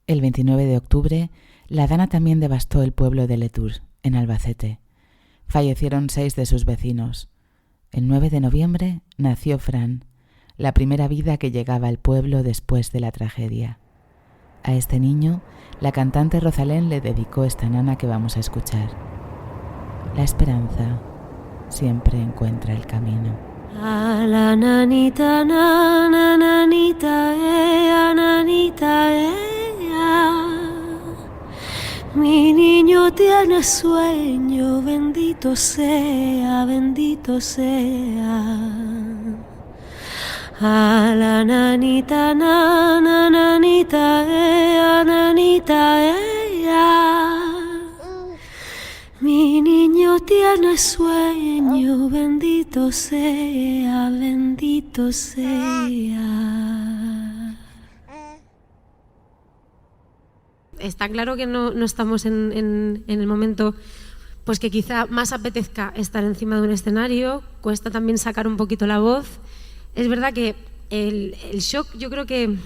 El 29 de octubre, la Dana también devastó el pueblo de Les Tours, en Albacete. Fallecieron 6 de sus vecinos. El 9 de noviembre nació Fran, la primera vida que llegaba al pueblo después de la tragedia. A este niño, la cantante Rosalén le dedicó esta nana que vamos a escuchar. La esperanza siempre encuentra el camino. A la nanita, nanita, nanita, mi niño tiene sueño, bendito sea, bendito sea. A la nanita, nanita, nanita, mi niño tiene sueño, bendito sea, bendito sea. Está claro que no estamos en el momento pues que quizá más apetezca estar encima de un escenario, cuesta también sacar un poquito la voz. Es verdad que el shock, yo creo que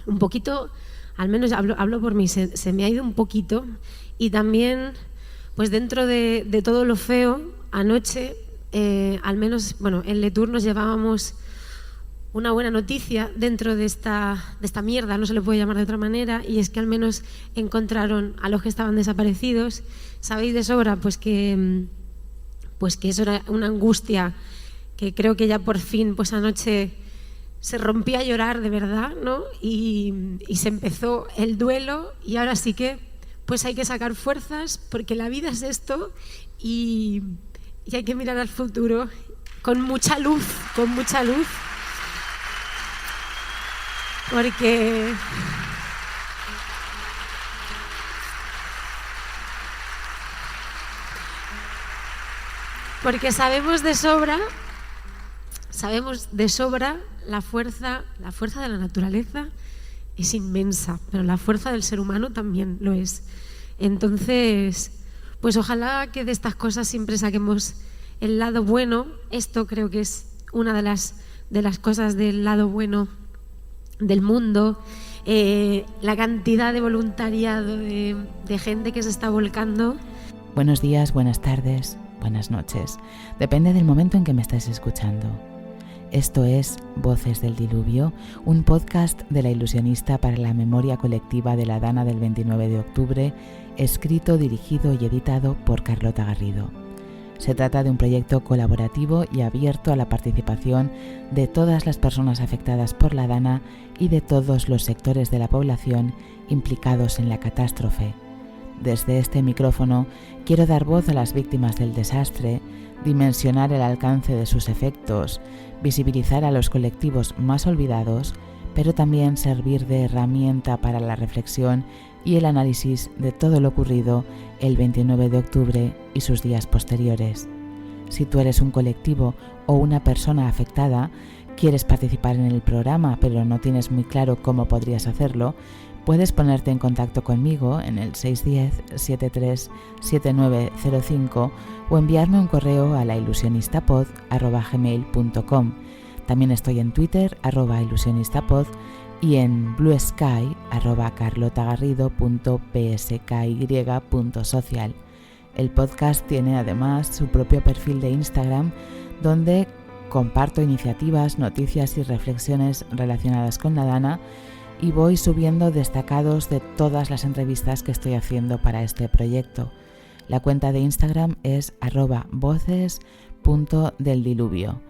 un poquito, al menos hablo por mí, se me ha ido un poquito. Y también, pues dentro de todo lo feo, anoche, al menos, bueno, en Les Tours nos llevábamos una buena noticia dentro de esta mierda, no se le puede llamar de otra manera, y es que al menos encontraron a los que estaban desaparecidos. Sabéis de sobra pues que eso era una angustia que creo que ya por fin pues anoche se rompía a llorar de verdad, ¿no? Y se empezó el duelo, y ahora sí que pues hay que sacar fuerzas porque la vida es esto, y hay que mirar al futuro con mucha luz, porque sabemos de sobra la fuerza de la naturaleza es inmensa, pero la fuerza del ser humano también lo es. Entonces, pues ojalá que de estas cosas siempre saquemos el lado bueno. Esto creo que es una de las cosas del lado bueno del mundo. La cantidad de voluntariado de gente que se está volcando. Buenos días, buenas tardes, buenas noches. Depende del momento en que me estés escuchando. Esto es Voces del Diluvio, un podcast de La Ilusionista para la memoria colectiva de la Dana del 29 de octubre, escrito, dirigido y editado por Carlota Garrido. Se trata de un proyecto colaborativo y abierto a la participación de todas las personas afectadas por la Dana y de todos los sectores de la población implicados en la catástrofe. Desde este micrófono quiero dar voz a las víctimas del desastre, dimensionar el alcance de sus efectos, visibilizar a los colectivos más olvidados, pero también servir de herramienta para la reflexión y el análisis de todo lo ocurrido el 29 de octubre y sus días posteriores. Si tú eres un colectivo o una persona afectada, quieres participar en el programa pero no tienes muy claro cómo podrías hacerlo, puedes ponerte en contacto conmigo en el 610-73-7905 o enviarme un correo a lailusionistapod@gmail.com. También estoy en Twitter, @ilusionistapod, y en Blue Sky, @carlotagarrido.psky.social. El podcast tiene además su propio perfil de Instagram, donde comparto iniciativas, noticias y reflexiones relacionadas con la Dana, y voy subiendo destacados de todas las entrevistas que estoy haciendo para este proyecto. La cuenta de Instagram es @voces.deldiluvio.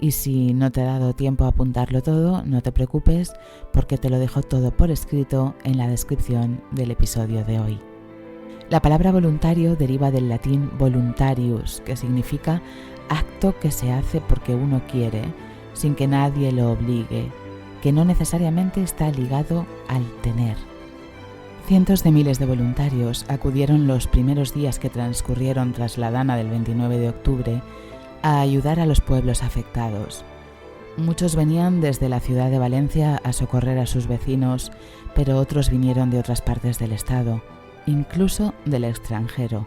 Y si no te ha dado tiempo a apuntarlo todo, no te preocupes, porque te lo dejo todo por escrito en la descripción del episodio de hoy. La palabra voluntario deriva del latín voluntarius, que significa acto que se hace porque uno quiere, sin que nadie lo obligue, que no necesariamente está ligado al tener. Cientos de miles de voluntarios acudieron los primeros días que transcurrieron tras la Dana del 29 de octubre a ayudar a los pueblos afectados. Muchos venían desde la ciudad de Valencia a socorrer a sus vecinos, pero otros vinieron de otras partes del estado, incluso del extranjero.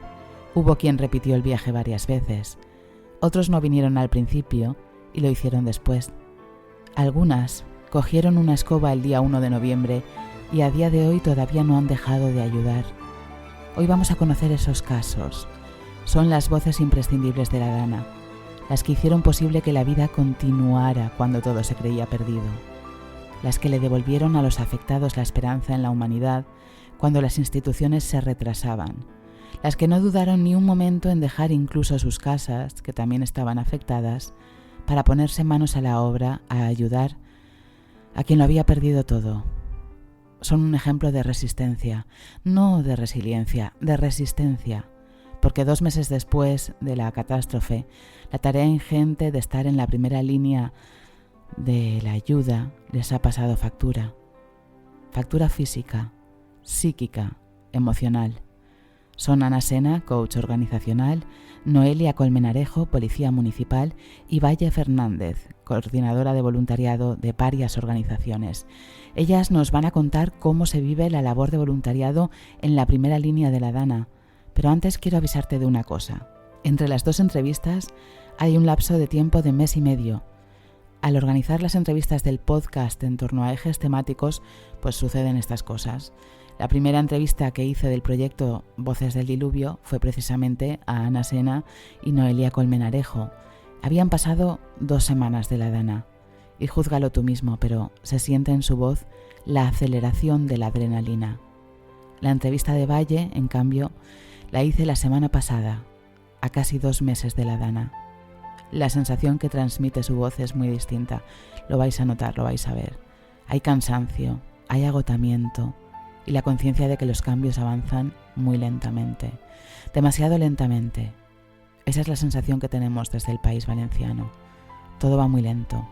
Hubo quien repitió el viaje varias veces. Otros no vinieron al principio y lo hicieron después. Algunas cogieron una escoba el día 1 de noviembre y a día de hoy todavía no han dejado de ayudar. Hoy vamos a conocer esos casos. Son las voces imprescindibles de la Dana, las que hicieron posible que la vida continuara cuando todo se creía perdido, las que le devolvieron a los afectados la esperanza en la humanidad cuando las instituciones se retrasaban, las que no dudaron ni un momento en dejar incluso sus casas, que también estaban afectadas, para ponerse manos a la obra a ayudar a quien lo había perdido todo. Son un ejemplo de resistencia, no de resiliencia, de resistencia, porque 2 meses después de la catástrofe, la tarea ingente de estar en la primera línea de la ayuda les ha pasado factura. Factura física, psíquica, emocional. Son Ana Sena, coach organizacional, Noelia Colmenarejo, policía municipal, y Valle Fernández, coordinadora de voluntariado de varias organizaciones. Ellas nos van a contar cómo se vive la labor de voluntariado en la primera línea de la Dana. Pero antes quiero avisarte de una cosa. Entre las 2 entrevistas hay un lapso de tiempo de 1 mes y medio. Al organizar las entrevistas del podcast en torno a ejes temáticos, pues suceden estas cosas. La primera entrevista que hice del proyecto Voces del Diluvio fue precisamente a Ana Sena y Noelia Colmenarejo. Habían pasado 2 semanas de la Dana. Y júzgalo tú mismo, pero se siente en su voz la aceleración de la adrenalina. La entrevista de Valle, en cambio, la hice la semana pasada, a casi 2 meses de la Dana. La sensación que transmite su voz es muy distinta. Lo vais a notar, lo vais a ver. Hay cansancio, hay agotamiento y la conciencia de que los cambios avanzan muy lentamente, demasiado lentamente. Esa es la sensación que tenemos desde el país valenciano. Todo va muy lento.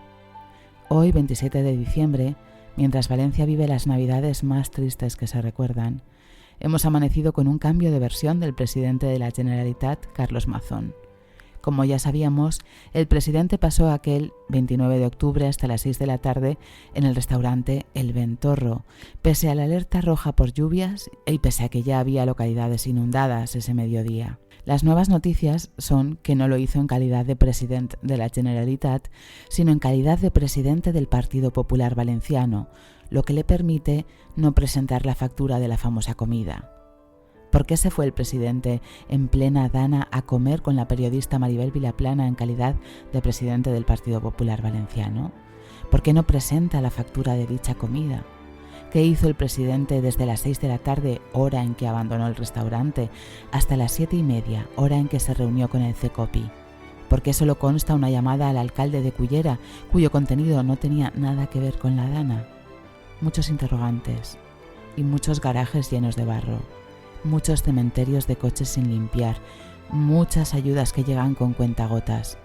Hoy, 27 de diciembre, mientras Valencia vive las navidades más tristes que se recuerdan, hemos amanecido con un cambio de versión del presidente de la Generalitat, Carlos Mazón. Como ya sabíamos, el presidente pasó aquel 29 de octubre hasta las 6 de la tarde en el restaurante El Ventorro, pese a la alerta roja por lluvias y pese a que ya había localidades inundadas ese mediodía. Las nuevas noticias son que no lo hizo en calidad de presidente de la Generalitat, sino en calidad de presidente del Partido Popular Valenciano, lo que le permite no presentar la factura de la famosa comida. ¿Por qué se fue el presidente en plena Dana a comer con la periodista Maribel Vilaplana en calidad de presidente del Partido Popular Valenciano? ¿Por qué no presenta la factura de dicha comida? ¿Qué hizo el presidente desde las 6 de la tarde, hora en que abandonó el restaurante, hasta las 7:30, hora en que se reunió con el CECOPI? ¿Por qué solo consta una llamada al alcalde de Cullera, cuyo contenido no tenía nada que ver con la Dana? Muchos interrogantes y muchos garajes llenos de barro. Muchos cementerios de coches sin limpiar, muchas ayudas que llegan con cuentagotas.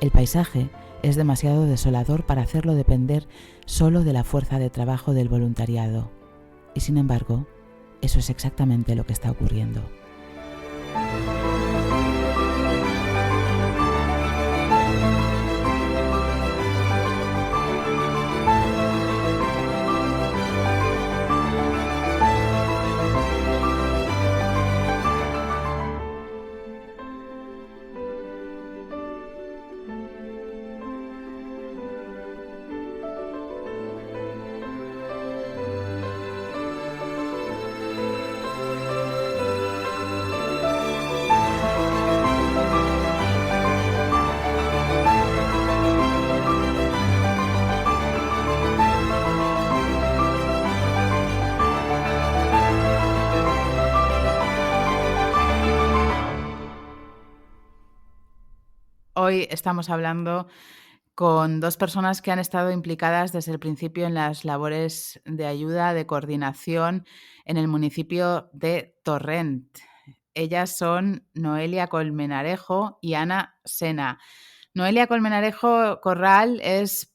El paisaje es demasiado desolador para hacerlo depender solo de la fuerza de trabajo del voluntariado. Y sin embargo, eso es exactamente lo que está ocurriendo. Hoy estamos hablando con 2 personas que han estado implicadas desde el principio en las labores de ayuda, de coordinación en el municipio de Torrent. Ellas son Noelia Colmenarejo y Ana Sena. Noelia Colmenarejo Corral es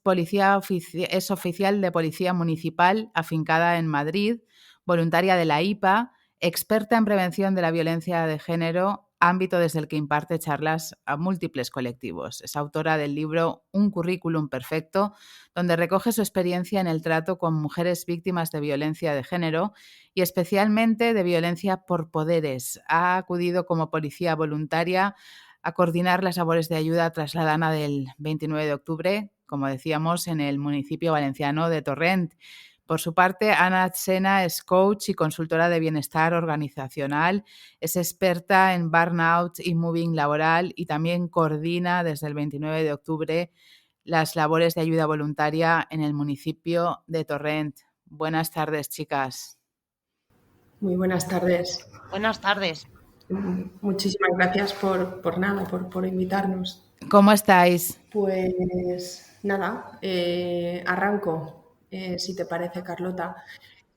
oficial de policía municipal afincada en Madrid, voluntaria de la IPA, experta en prevención de la violencia de género, ámbito desde el que imparte charlas a múltiples colectivos. Es autora del libro Un currículum perfecto, donde recoge su experiencia en el trato con mujeres víctimas de violencia de género y especialmente de violencia por poderes. Ha acudido como policía voluntaria a coordinar las labores de ayuda tras la Dana del 29 de octubre, como decíamos, en el municipio valenciano de Torrent. Por su parte, Ana Sena es coach y consultora de bienestar organizacional, es experta en burnout y moving laboral y también coordina desde el 29 de octubre las labores de ayuda voluntaria en el municipio de Torrent. Buenas tardes, chicas. Muy buenas tardes. Buenas tardes. Muchísimas gracias por invitarnos. ¿Cómo estáis? Pues nada, arranco, si te parece, Carlota.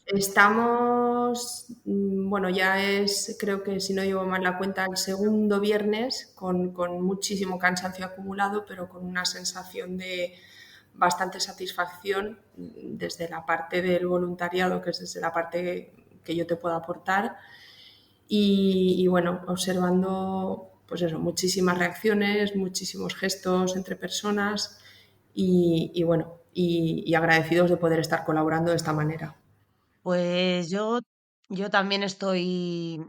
Estamos, bueno, ya es, creo que si no llevo mal la cuenta, el segundo viernes con muchísimo cansancio acumulado, pero con una sensación de bastante satisfacción desde la parte del voluntariado, que es desde la parte que yo te puedo aportar. Y bueno, observando pues eso, muchísimas reacciones, muchísimos gestos entre personas y bueno, y agradecidos de poder estar colaborando de esta manera. Pues yo también estoy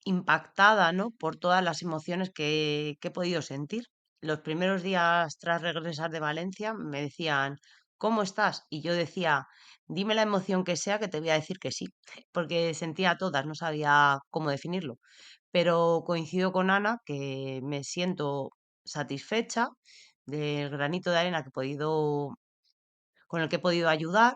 impactada, ¿no? Por todas las emociones que he podido sentir. Los primeros días tras regresar de Valencia me decían, ¿cómo estás? Y yo decía, dime la emoción que sea que te voy a decir que sí, porque sentía todas, no sabía cómo definirlo. Pero coincido con Ana que me siento satisfecha del granito de arena con el que he podido ayudar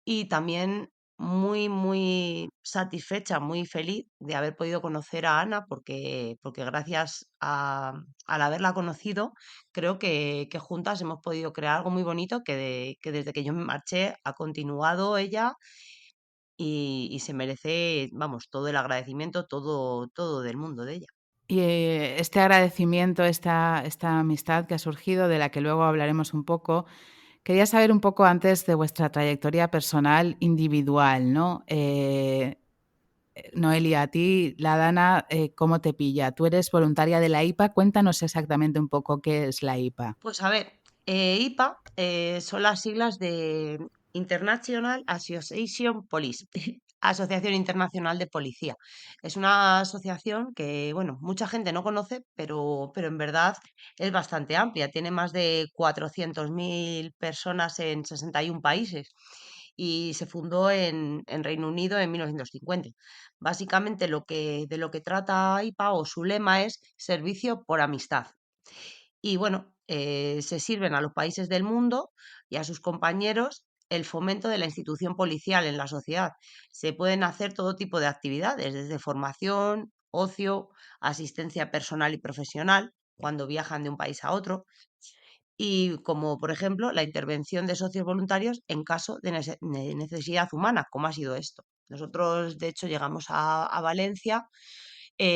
y también muy satisfecha, muy feliz de haber podido conocer a Ana porque gracias al haberla conocido, creo que juntas hemos podido crear algo muy bonito que desde que yo me marché ha continuado ella y se merece, vamos, todo el agradecimiento, todo del mundo de ella. Y este agradecimiento, esta amistad que ha surgido, de la que luego hablaremos un poco, quería saber un poco antes de vuestra trayectoria personal individual, ¿no? Noelia, a ti, la Dana, ¿cómo te pilla? Tú eres voluntaria de la IPA, cuéntanos exactamente un poco qué es la IPA. Pues a ver, IPA son las siglas de International Association Police, Asociación Internacional de Policía. Es una asociación que, bueno, mucha gente no conoce, pero en verdad es bastante amplia. Tiene más de 400.000 personas en 61 países y se fundó en Reino Unido en 1950. Básicamente de lo que trata IPA o su lema es servicio por amistad. Y bueno, se sirven a los países del mundo y a sus compañeros el fomento de la institución policial en la sociedad. Se pueden hacer todo tipo de actividades, desde formación, ocio, asistencia personal y profesional, cuando viajan de un país a otro, y como por ejemplo la intervención de socios voluntarios en caso de necesidad humana, como ha sido esto. Nosotros, de hecho, llegamos a Valencia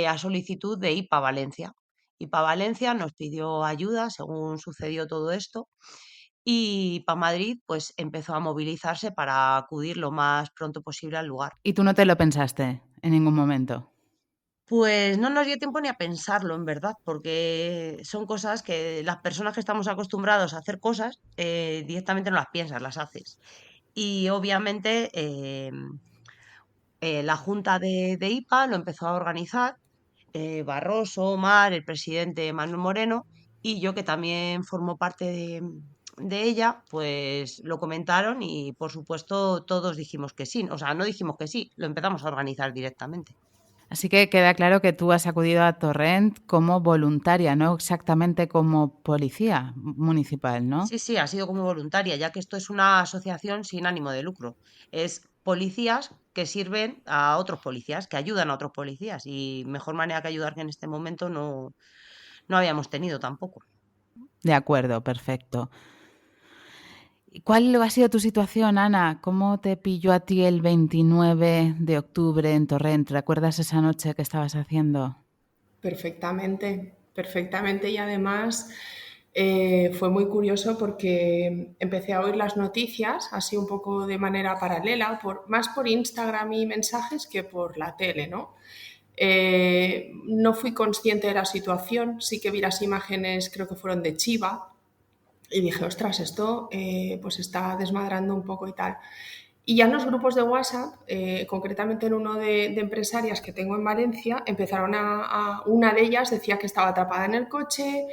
a solicitud de IPA Valencia. IPA Valencia nos pidió ayuda según sucedió todo esto y IPA Madrid pues empezó a movilizarse para acudir lo más pronto posible al lugar. ¿Y tú no te lo pensaste en ningún momento? Pues no nos dio tiempo ni a pensarlo, en verdad, porque son cosas que las personas que estamos acostumbrados a hacer cosas directamente no las piensas, las haces. Y obviamente la Junta de IPA lo empezó a organizar Barroso, Omar, el presidente Manuel Moreno y yo que también formo parte de ella, pues lo comentaron y por supuesto todos dijimos que sí. O sea, no dijimos que sí, lo empezamos a organizar directamente. Así que queda claro que tú has acudido a Torrent como voluntaria, no exactamente como policía municipal, ¿no? Sí, ha sido como voluntaria, ya que esto es una asociación sin ánimo de lucro. Es policías que sirven a otros policías, que ayudan a otros policías y mejor manera que ayudar que en este momento no habíamos tenido tampoco. De acuerdo, perfecto. ¿Cuál ha sido tu situación, Ana? ¿Cómo te pilló a ti el 29 de octubre en Torrent? ¿Recuerdas esa noche que estabas haciendo? Perfectamente, perfectamente y además fue muy curioso porque empecé a oír las noticias así un poco de manera paralela, más por Instagram y mensajes que por la tele, ¿no? No fui consciente de la situación, sí que vi las imágenes, creo que fueron de Chiva, y dije, ostras, esto pues está desmadrando un poco y tal. Y ya en los grupos de WhatsApp, concretamente en uno de empresarias que tengo en Valencia, empezaron una de ellas decía que estaba atrapada en el coche,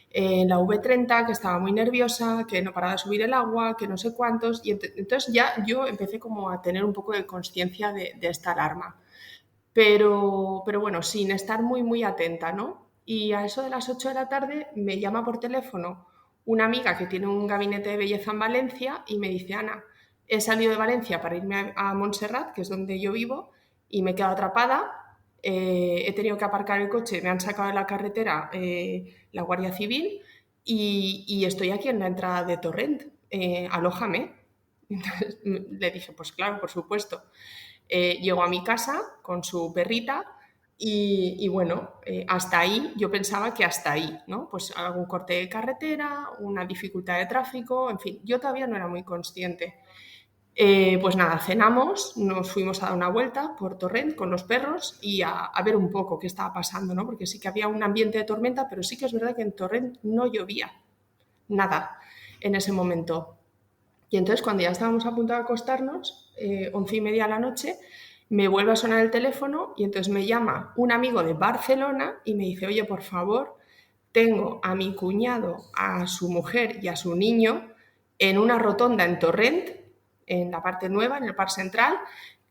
en la V30, que estaba muy nerviosa, que no paraba de subir el agua, que no sé cuántos, y entonces ya yo empecé como a tener un poco de conciencia de esta alarma. Pero bueno, sin estar muy, muy atenta, ¿no? Y a eso de las 8 de la tarde me llama por teléfono una amiga que tiene un gabinete de belleza en Valencia y me dice, Ana, he salido de Valencia para irme a Montserrat, que es donde yo vivo, y me he quedado atrapada, he tenido que aparcar el coche, me han sacado de la carretera la Guardia Civil y estoy aquí en la entrada de Torrent, alójame. Entonces le dije, pues claro, por supuesto. Llegó a mi casa con su perrita y bueno, hasta ahí, yo pensaba que hasta ahí, ¿no? Pues algún corte de carretera, una dificultad de tráfico, en fin, yo todavía no era muy consciente. Pues nada, cenamos, nos fuimos a dar una vuelta por Torrent con los perros y a ver un poco qué estaba pasando, ¿no? Porque sí que había un ambiente de tormenta, pero sí que es verdad que en Torrent no llovía nada en ese momento. Y entonces cuando ya estábamos a punto de acostarnos, 11:30 de la noche, me vuelve a sonar el teléfono y entonces me llama un amigo de Barcelona y me dice, oye, por favor, tengo a mi cuñado, a su mujer y a su niño en una rotonda en Torrent, en la parte nueva, en el Parc Central,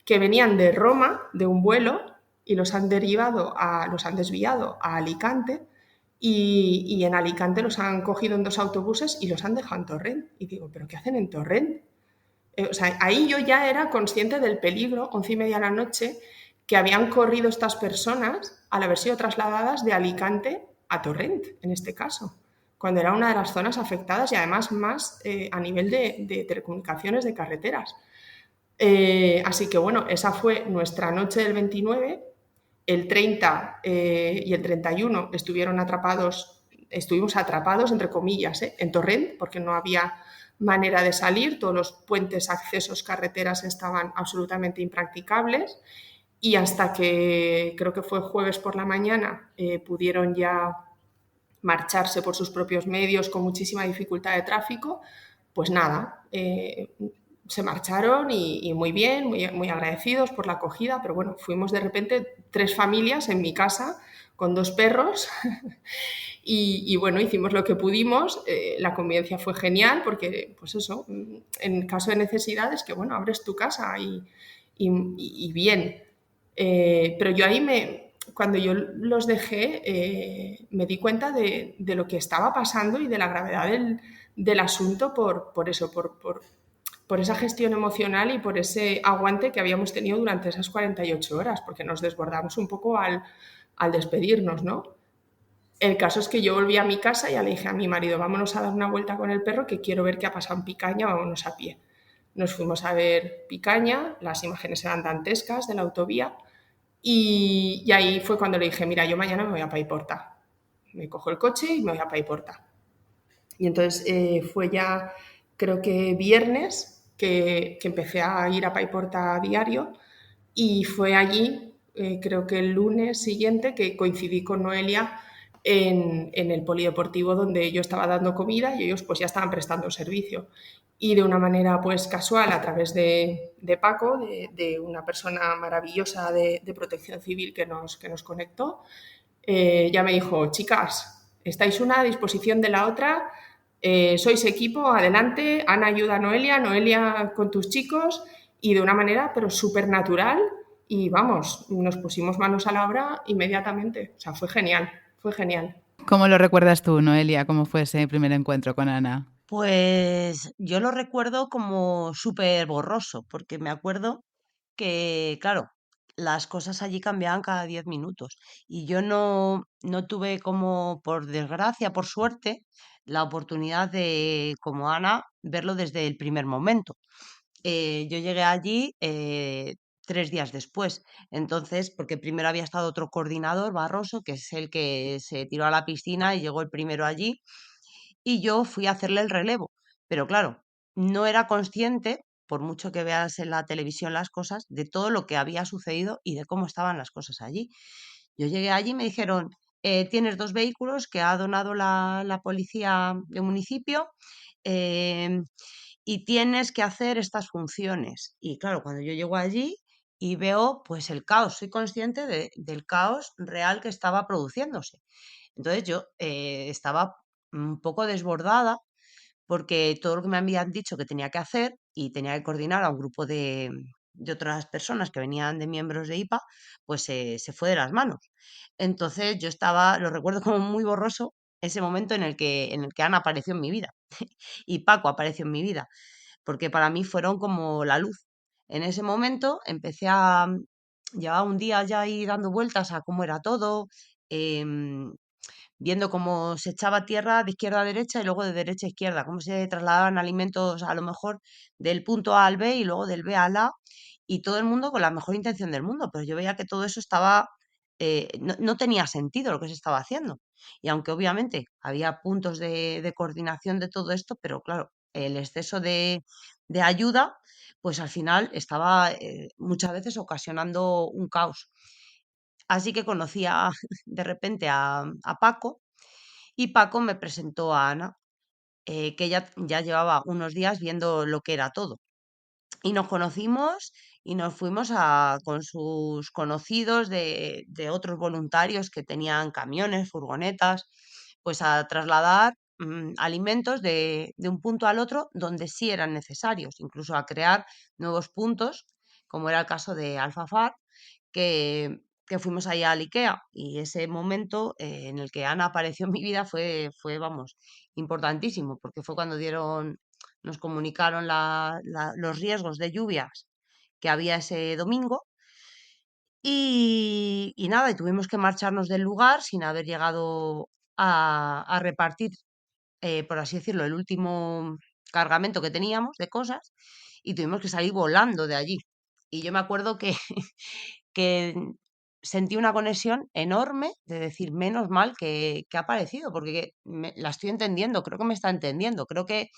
que venían de Roma, de un vuelo, y los han desviado a Alicante, y en Alicante los han cogido en 2 autobuses y los han dejado en Torrent. Y digo, ¿pero qué hacen en Torrent? O sea, ahí yo ya era consciente del peligro, 11:30 de la noche, que habían corrido estas personas al haber sido trasladadas de Alicante a Torrent, en este caso, cuando era una de las zonas afectadas y además más a nivel de telecomunicaciones, de carreteras. Así que bueno, esa fue nuestra noche del 29. El 30 y el 31 estuvimos atrapados, entre comillas, en Torrent, porque no había manera de salir, todos los puentes, accesos, carreteras estaban absolutamente impracticables y hasta que creo que fue jueves por la mañana pudieron ya marcharse por sus propios medios con muchísima dificultad de tráfico, pues nada, se marcharon y muy bien, muy, muy agradecidos por la acogida, pero bueno, fuimos de repente 3 familias en mi casa con 2 perros y bueno, hicimos lo que pudimos, la convivencia fue genial porque, pues eso, en caso de necesidad es que, bueno, abres tu casa y bien. Pero yo ahí cuando yo los dejé, me di cuenta de lo que estaba pasando y de la gravedad del asunto por eso, por esa gestión emocional y por ese aguante que habíamos tenido durante esas 48 horas, porque nos desbordamos un poco al despedirnos, ¿no? El caso es que yo volví a mi casa y ya le dije a mi marido, vámonos a dar una vuelta con el perro que quiero ver qué ha pasado en Picaña, vámonos a pie. Nos fuimos a ver Picaña, las imágenes eran dantescas de la autovía y ahí fue cuando le dije, mira, yo mañana me voy a Paiporta. Me cojo el coche y me voy a Paiporta. Y entonces fue ya, creo que viernes, que empecé a ir a Paiporta a diario y fue allí, creo que el lunes siguiente, que coincidí con Noelia en el polideportivo donde yo estaba dando comida y ellos pues ya estaban prestando servicio. Y de una manera pues casual, a través de Paco, de una persona maravillosa de Protección Civil que nos conectó, ya me dijo, chicas, estáis una a disposición de la otra, sois equipo, adelante, Ana ayuda a Noelia, Noelia con tus chicos, y de una manera pero súper natural, y vamos, nos pusimos manos a la obra inmediatamente. O sea, fue genial, fue genial. ¿Cómo lo recuerdas tú, Noelia? ¿Cómo fue ese primer encuentro con Ana? Pues yo lo recuerdo como súper borroso, porque me acuerdo que, claro, las cosas allí cambiaban cada 10 minutos y yo no tuve como, por desgracia, por suerte, la oportunidad de, como Ana, verlo desde el primer momento. Yo llegué allí 3 días después, entonces, porque primero había estado otro coordinador, Barroso, que es el que se tiró a la piscina y llegó el primero allí y yo fui a hacerle el relevo. Pero claro, no era consciente, por mucho que veas en la televisión las cosas, de todo lo que había sucedido y de cómo estaban las cosas allí. Yo llegué allí y me dijeron, tienes 2 vehículos que ha donado la policía del municipio em, y tienes que hacer estas funciones. Y claro, cuando yo llego allí y veo pues el caos, soy consciente del caos real que estaba produciéndose. Entonces yo estaba un poco desbordada porque todo lo que me habían dicho que tenía que hacer y tenía que coordinar a un grupo de otras personas que venían de miembros de IPA, pues se fue de las manos. Entonces yo estaba, lo recuerdo como muy borroso, ese momento en el que Ana apareció en mi vida y Paco apareció en mi vida, porque para mí fueron como la luz. En ese momento empecé llevaba un día ya ahí dando vueltas a cómo era todo, em, viendo cómo se echaba tierra de izquierda a derecha y luego de derecha a izquierda, cómo se trasladaban alimentos a lo mejor del punto A al B y luego del B al A, y todo el mundo con la mejor intención del mundo, pero yo veía que todo eso estaba, no tenía sentido lo que se estaba haciendo. Y aunque obviamente había puntos de coordinación de todo esto, pero claro, el exceso de ayuda, pues al final estaba muchas veces ocasionando un caos. Así que conocí de repente a Paco y Paco me presentó a Ana, que ella ya llevaba unos días viendo lo que era todo. Y nos conocimos y nos fuimos con sus conocidos de otros voluntarios que tenían camiones, furgonetas, pues a trasladar alimentos de un punto al otro donde sí eran necesarios, incluso a crear nuevos puntos, como era el caso de Alfafar, que fuimos allá al IKEA. Y ese momento en el que Ana apareció en mi vida vamos, importantísimo, porque fue cuando nos comunicaron los riesgos de lluvias que había ese domingo y nada, y tuvimos que marcharnos del lugar sin haber llegado a repartir, por así decirlo, el último cargamento que teníamos de cosas y tuvimos que salir volando de allí. Y yo me acuerdo que sentí una conexión enorme de decir, menos mal que ha aparecido, porque la estoy entendiendo, creo que me está entendiendo, creo que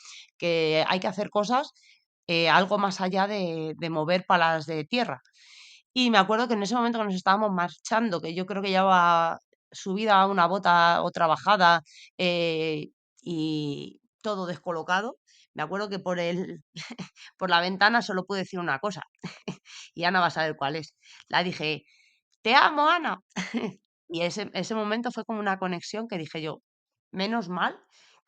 hay que hacer cosas algo más allá de mover palas de tierra. Y me acuerdo que en ese momento que nos estábamos marchando, que yo creo que llevaba subida una bota, otra bajada y todo descolocado, me acuerdo que por la ventana solo pude decir una cosa, y Ana va a saber cuál es. La dije, te amo, Ana. Y ese momento fue como una conexión que dije yo, menos mal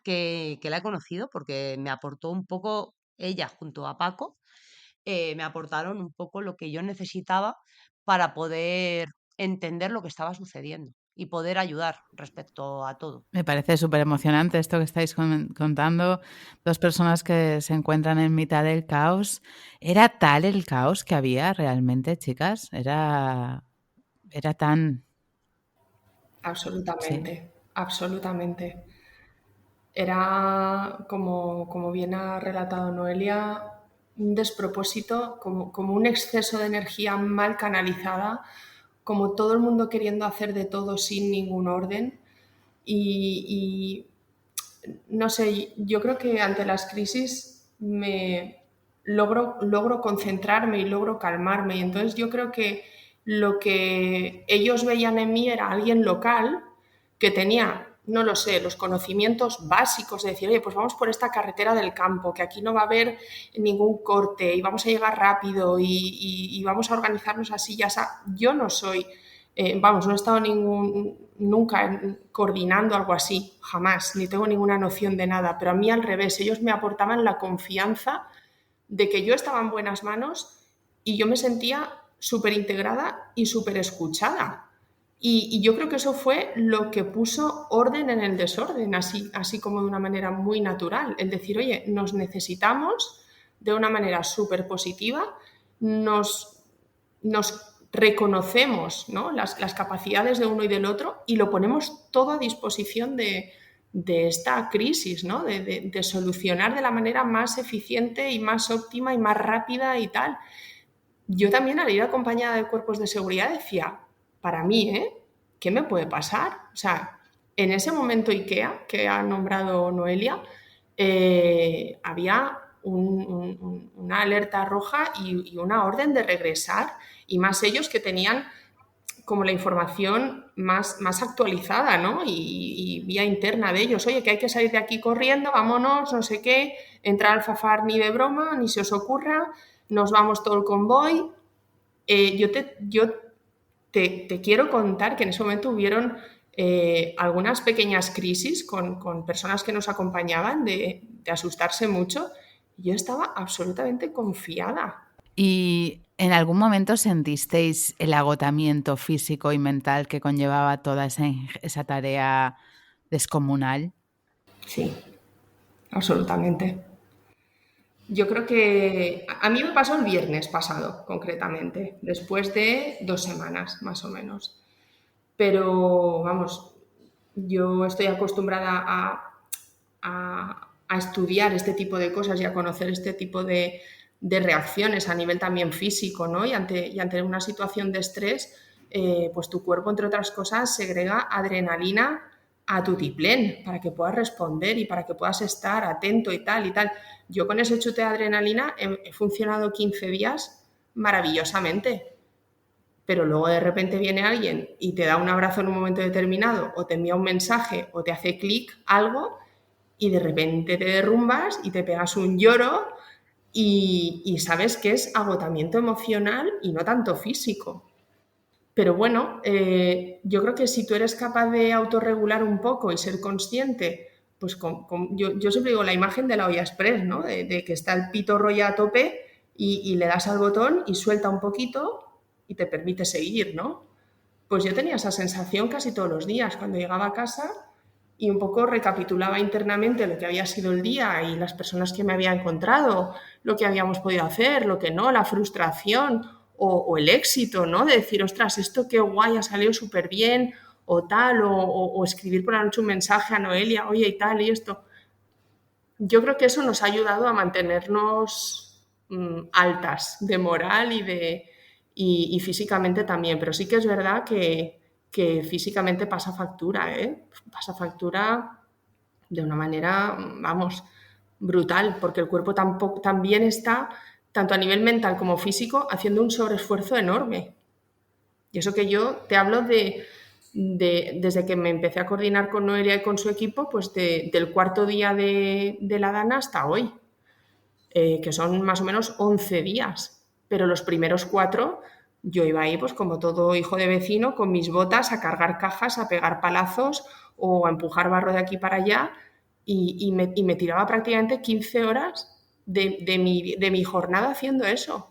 que la he conocido porque me aportó un poco, ella junto a Paco, me aportaron un poco lo que yo necesitaba para poder entender lo que estaba sucediendo y poder ayudar respecto a todo. Me parece súper emocionante esto que estáis contando. Dos personas que se encuentran en mitad del caos. ¿Era tal el caos que había realmente, chicas? Era tan... Sí. Absolutamente, absolutamente. Era, como bien ha relatado Noelia, un despropósito, como un exceso de energía mal canalizada, como todo el mundo queriendo hacer de todo sin ningún orden. Y no sé, yo creo que ante las crisis logro concentrarme y logro calmarme. Y entonces yo creo que lo que ellos veían en mí era alguien local que tenía, no lo sé, los conocimientos básicos de decir, oye, pues vamos por esta carretera del campo, que aquí no va a haber ningún corte y vamos a llegar rápido y vamos a organizarnos así. Ya yo no soy, vamos, no he estado nunca coordinando algo así, jamás, ni tengo ninguna noción de nada, pero a mí al revés, ellos me aportaban la confianza de que yo estaba en buenas manos y yo me sentía súper integrada y súper escuchada. Y yo creo que eso fue lo que puso orden en el desorden, así como de una manera muy natural. El decir, oye, nos necesitamos de una manera súper positiva, nos reconocemos, ¿no?, las capacidades de uno y del otro y lo ponemos todo a disposición de esta crisis, ¿no?, de solucionar de la manera más eficiente y más óptima y más rápida y tal. Yo también, al ir acompañada de cuerpos de seguridad, decía, para mí, ¿qué me puede pasar? O sea, en ese momento IKEA, que ha nombrado Noelia, había una alerta roja y una orden de regresar, y más ellos que tenían como la información más actualizada, ¿no? Y vía interna de ellos, oye, que hay que salir de aquí corriendo, vámonos, no sé qué, entrar al Fafar ni de broma, ni se os ocurra, nos vamos todo el convoy. Yo te quiero contar que en ese momento hubieron algunas pequeñas crisis con personas que nos acompañaban de asustarse mucho. Yo estaba absolutamente confiada. ¿Y en algún momento sentisteis el agotamiento físico y mental que conllevaba toda esa tarea descomunal? Sí, absolutamente. Yo creo que a mí me pasó el viernes pasado, concretamente, después de 2 semanas, más o menos. Pero, vamos, yo estoy acostumbrada a estudiar este tipo de cosas y a conocer este tipo de reacciones a nivel también físico, ¿no? Y ante una situación de estrés, pues tu cuerpo, entre otras cosas, segrega adrenalina a tutiplén para que puedas responder y para que puedas estar atento y tal y tal. Yo con ese chute de adrenalina he funcionado 15 días maravillosamente, pero luego de repente viene alguien y te da un abrazo en un momento determinado o te envía un mensaje o te hace clic algo y de repente te derrumbas y te pegas un lloro y sabes que es agotamiento emocional y no tanto físico. Pero bueno, yo creo que si tú eres capaz de autorregular un poco y ser consciente, pues yo siempre digo la imagen de la olla express, ¿no? De que está el pitorro ya a tope y le das al botón y suelta un poquito y te permite seguir, ¿no? Pues yo tenía esa sensación casi todos los días cuando llegaba a casa y un poco recapitulaba internamente lo que había sido el día y las personas que me había encontrado, lo que habíamos podido hacer, lo que no, la frustración o el éxito, ¿no? De decir, ostras, esto qué guay, ha salido súper bien, o tal, o escribir por la noche un mensaje a Noelia, oye, y tal, y esto. Yo creo que eso nos ha ayudado a mantenernos altas de moral y físicamente también, pero sí que es verdad que físicamente pasa factura, ¿eh? Pasa factura de una manera, vamos, brutal, porque el cuerpo también está, tanto a nivel mental como físico, haciendo un sobreesfuerzo enorme. Y eso que yo te hablo desde que me empecé a coordinar con Noelia y con su equipo, pues del cuarto día de la Dana hasta hoy, que son más o menos 11 días. Pero los primeros 4 yo iba ahí, pues como todo hijo de vecino, con mis botas a cargar cajas, a pegar palazos o a empujar barro de aquí para allá y me tiraba prácticamente 15 horas de mi jornada haciendo eso.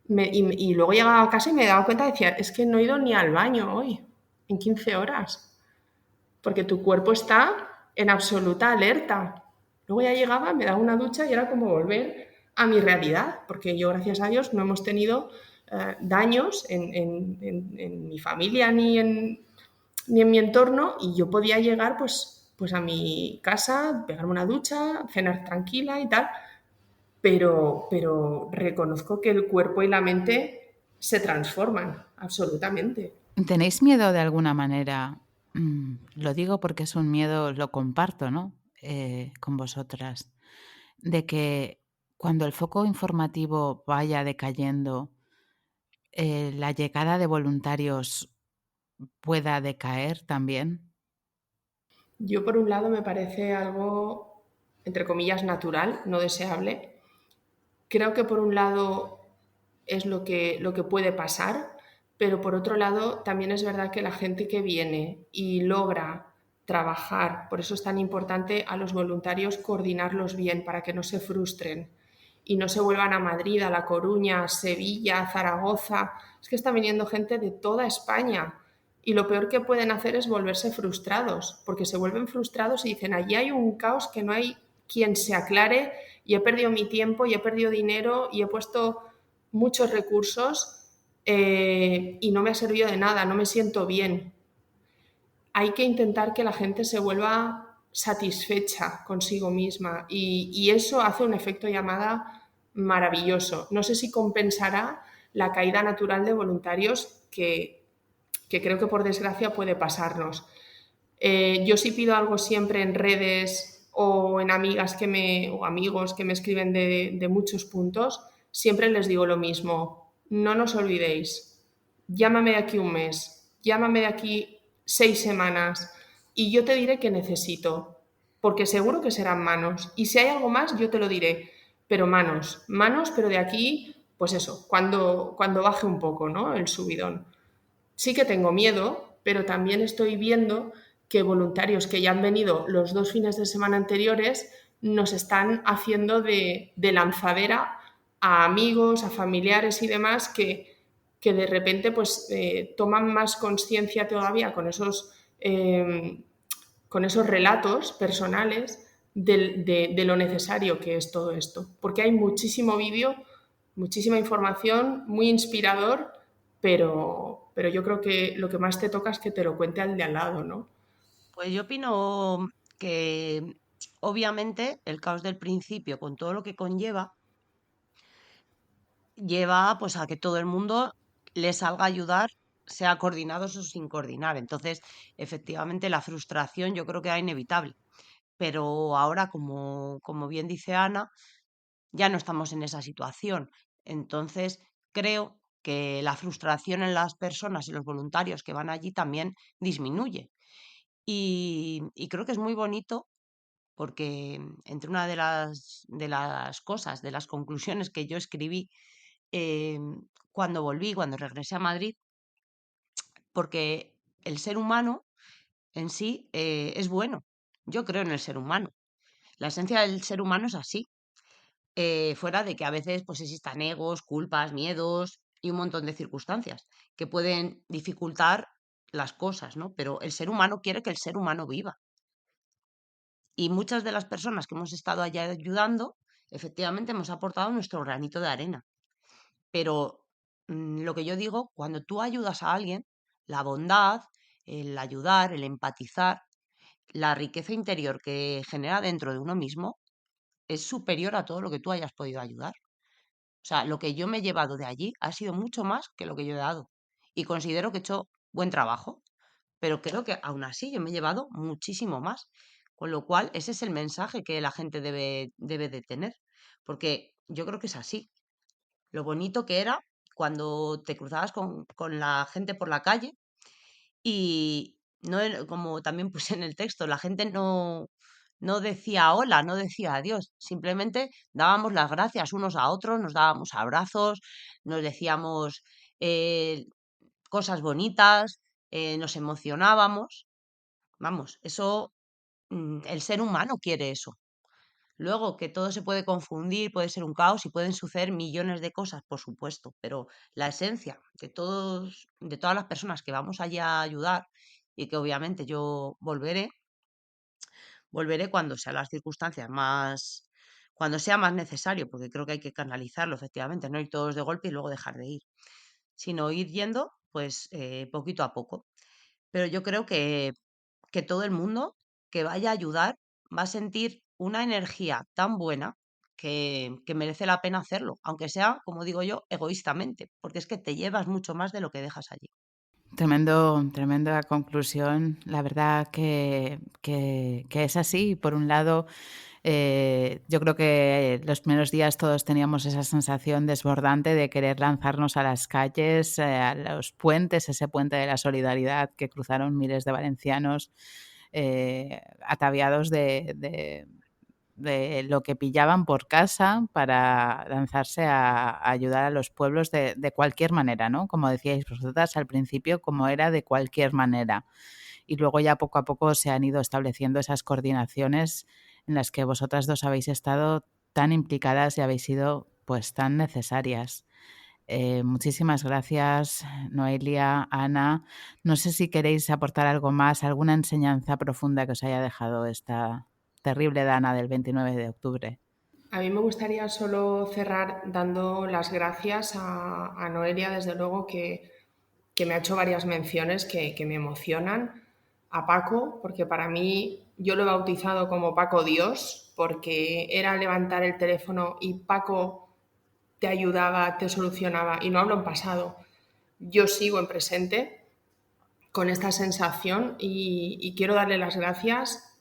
Y luego llegaba a casa y me daba cuenta y decía, es que no he ido ni al baño hoy, en 15 horas, porque tu cuerpo está en absoluta alerta. Luego ya llegaba, me daba una ducha y era como volver a mi realidad, porque yo, gracias a Dios, no hemos tenido daños en mi familia ni en mi entorno y yo podía llegar pues a mi casa, pegarme una ducha, cenar tranquila y tal, pero reconozco que el cuerpo y la mente se transforman absolutamente. ¿Tenéis miedo de alguna manera? Lo digo porque es un miedo, lo comparto, ¿no? Con vosotras, de que cuando el foco informativo vaya decayendo, la llegada de voluntarios pueda decaer también. Yo, por un lado, me parece algo, entre comillas, natural, no deseable. Creo que por un lado es lo que puede pasar, pero por otro lado también es verdad que la gente que viene y logra trabajar, por eso es tan importante a los voluntarios coordinarlos bien para que no se frustren y no se vuelvan a Madrid, a La Coruña, a Sevilla, a Zaragoza. Es que está viniendo gente de toda España y lo peor que pueden hacer es volverse frustrados, porque se vuelven frustrados y dicen, allí hay un caos que no hay quien se aclare y he perdido mi tiempo y he perdido dinero y he puesto muchos recursos y no me ha servido de nada, no me siento bien. Hay que intentar que la gente se vuelva satisfecha consigo misma y eso hace un efecto llamada maravilloso. No sé si compensará la caída natural de voluntarios que creo que por desgracia puede pasarnos. Yo sí pido algo siempre en redes o en amigas o amigos que me escriben de muchos puntos, siempre les digo lo mismo, no nos olvidéis, llámame de aquí un mes, llámame de aquí 6 semanas y yo te diré qué necesito, porque seguro que serán manos y si hay algo más yo te lo diré, pero manos, pero de aquí, pues eso, cuando baje un poco, ¿no? El subidón. Sí que tengo miedo pero también estoy viendo que voluntarios que ya han venido los 2 fines de semana anteriores nos están haciendo de lanzadera a amigos, a familiares y demás que de repente pues toman más conciencia todavía con esos relatos personales de lo necesario que es todo esto. Porque hay muchísimo vídeo, muchísima información, muy inspirador, pero yo creo que lo que más te toca es que te lo cuente al de al lado, ¿no? Pues yo opino que obviamente el caos del principio, con todo lo que conlleva, lleva pues a que todo el mundo le salga a ayudar, sea coordinados o sin coordinar. Entonces, efectivamente, la frustración yo creo que era inevitable. Pero ahora, como bien dice Ana, ya no estamos en esa situación. Entonces, creo que la frustración en las personas y los voluntarios que van allí también disminuye. Y creo que es muy bonito porque entre una de las cosas, de las conclusiones que yo escribí cuando volví, cuando regresé a Madrid, porque el ser humano en sí es bueno. Yo creo en el ser humano. La esencia del ser humano es así. Fuera de que a veces pues existan egos, culpas, miedos y un montón de circunstancias que pueden dificultar las cosas, ¿no? Pero el ser humano quiere que el ser humano viva. Y muchas de las personas que hemos estado allá ayudando, efectivamente hemos aportado nuestro granito de arena. Pero lo que yo digo, cuando tú ayudas a alguien, la bondad, el ayudar, el empatizar, la riqueza interior que genera dentro de uno mismo es superior a todo lo que tú hayas podido ayudar. O sea, lo que yo me he llevado de allí ha sido mucho más que lo que yo he dado. Y considero que he hecho buen trabajo, pero creo que aún así yo me he llevado muchísimo más. Con lo cual, ese es el mensaje que la gente debe de tener. Porque yo creo que es así. Lo bonito que era cuando te cruzabas con la gente por la calle y no, como también puse en el texto, la gente no decía hola, no decía adiós, simplemente dábamos las gracias unos a otros, nos dábamos abrazos, nos decíamos eh, cosas bonitas, nos emocionábamos. Vamos, eso, el ser humano quiere eso. Luego, que todo se puede confundir, puede ser un caos y pueden suceder millones de cosas, por supuesto, pero la esencia de todas las personas que vamos allí a ayudar y que obviamente yo volveré cuando sean las circunstancias más, cuando sea más necesario, porque creo que hay que canalizarlo, efectivamente, no ir todos de golpe y luego dejar de ir, sino ir yendo, pues, poquito a poco. Pero yo creo que todo el mundo que vaya a ayudar va a sentir una energía tan buena que merece la pena hacerlo, aunque sea, como digo yo, egoístamente, porque es que te llevas mucho más de lo que dejas allí. Tremenda conclusión. La verdad que es así. Por un lado, yo creo que los primeros días todos teníamos esa sensación desbordante de querer lanzarnos a las calles, a los puentes, ese puente de la solidaridad que cruzaron miles de valencianos ataviados de lo que pillaban por casa para lanzarse a ayudar a los pueblos de cualquier manera, ¿no? Como decíais vosotras al principio, como era de cualquier manera. Y luego ya poco a poco se han ido estableciendo esas coordinaciones en las que vosotras dos habéis estado tan implicadas y habéis sido pues tan necesarias. Muchísimas gracias, Noelia, Ana. No sé si queréis aportar algo más, alguna enseñanza profunda que os haya dejado esta terrible dana del 29 de octubre. A mí me gustaría solo cerrar dando las gracias a Noelia, desde luego, que me ha hecho varias menciones que me emocionan. A Paco, porque para mí yo lo he bautizado como Paco Dios, porque era levantar el teléfono y Paco te ayudaba, te solucionaba, y no hablo en pasado. Yo sigo en presente con esta sensación y quiero darle las gracias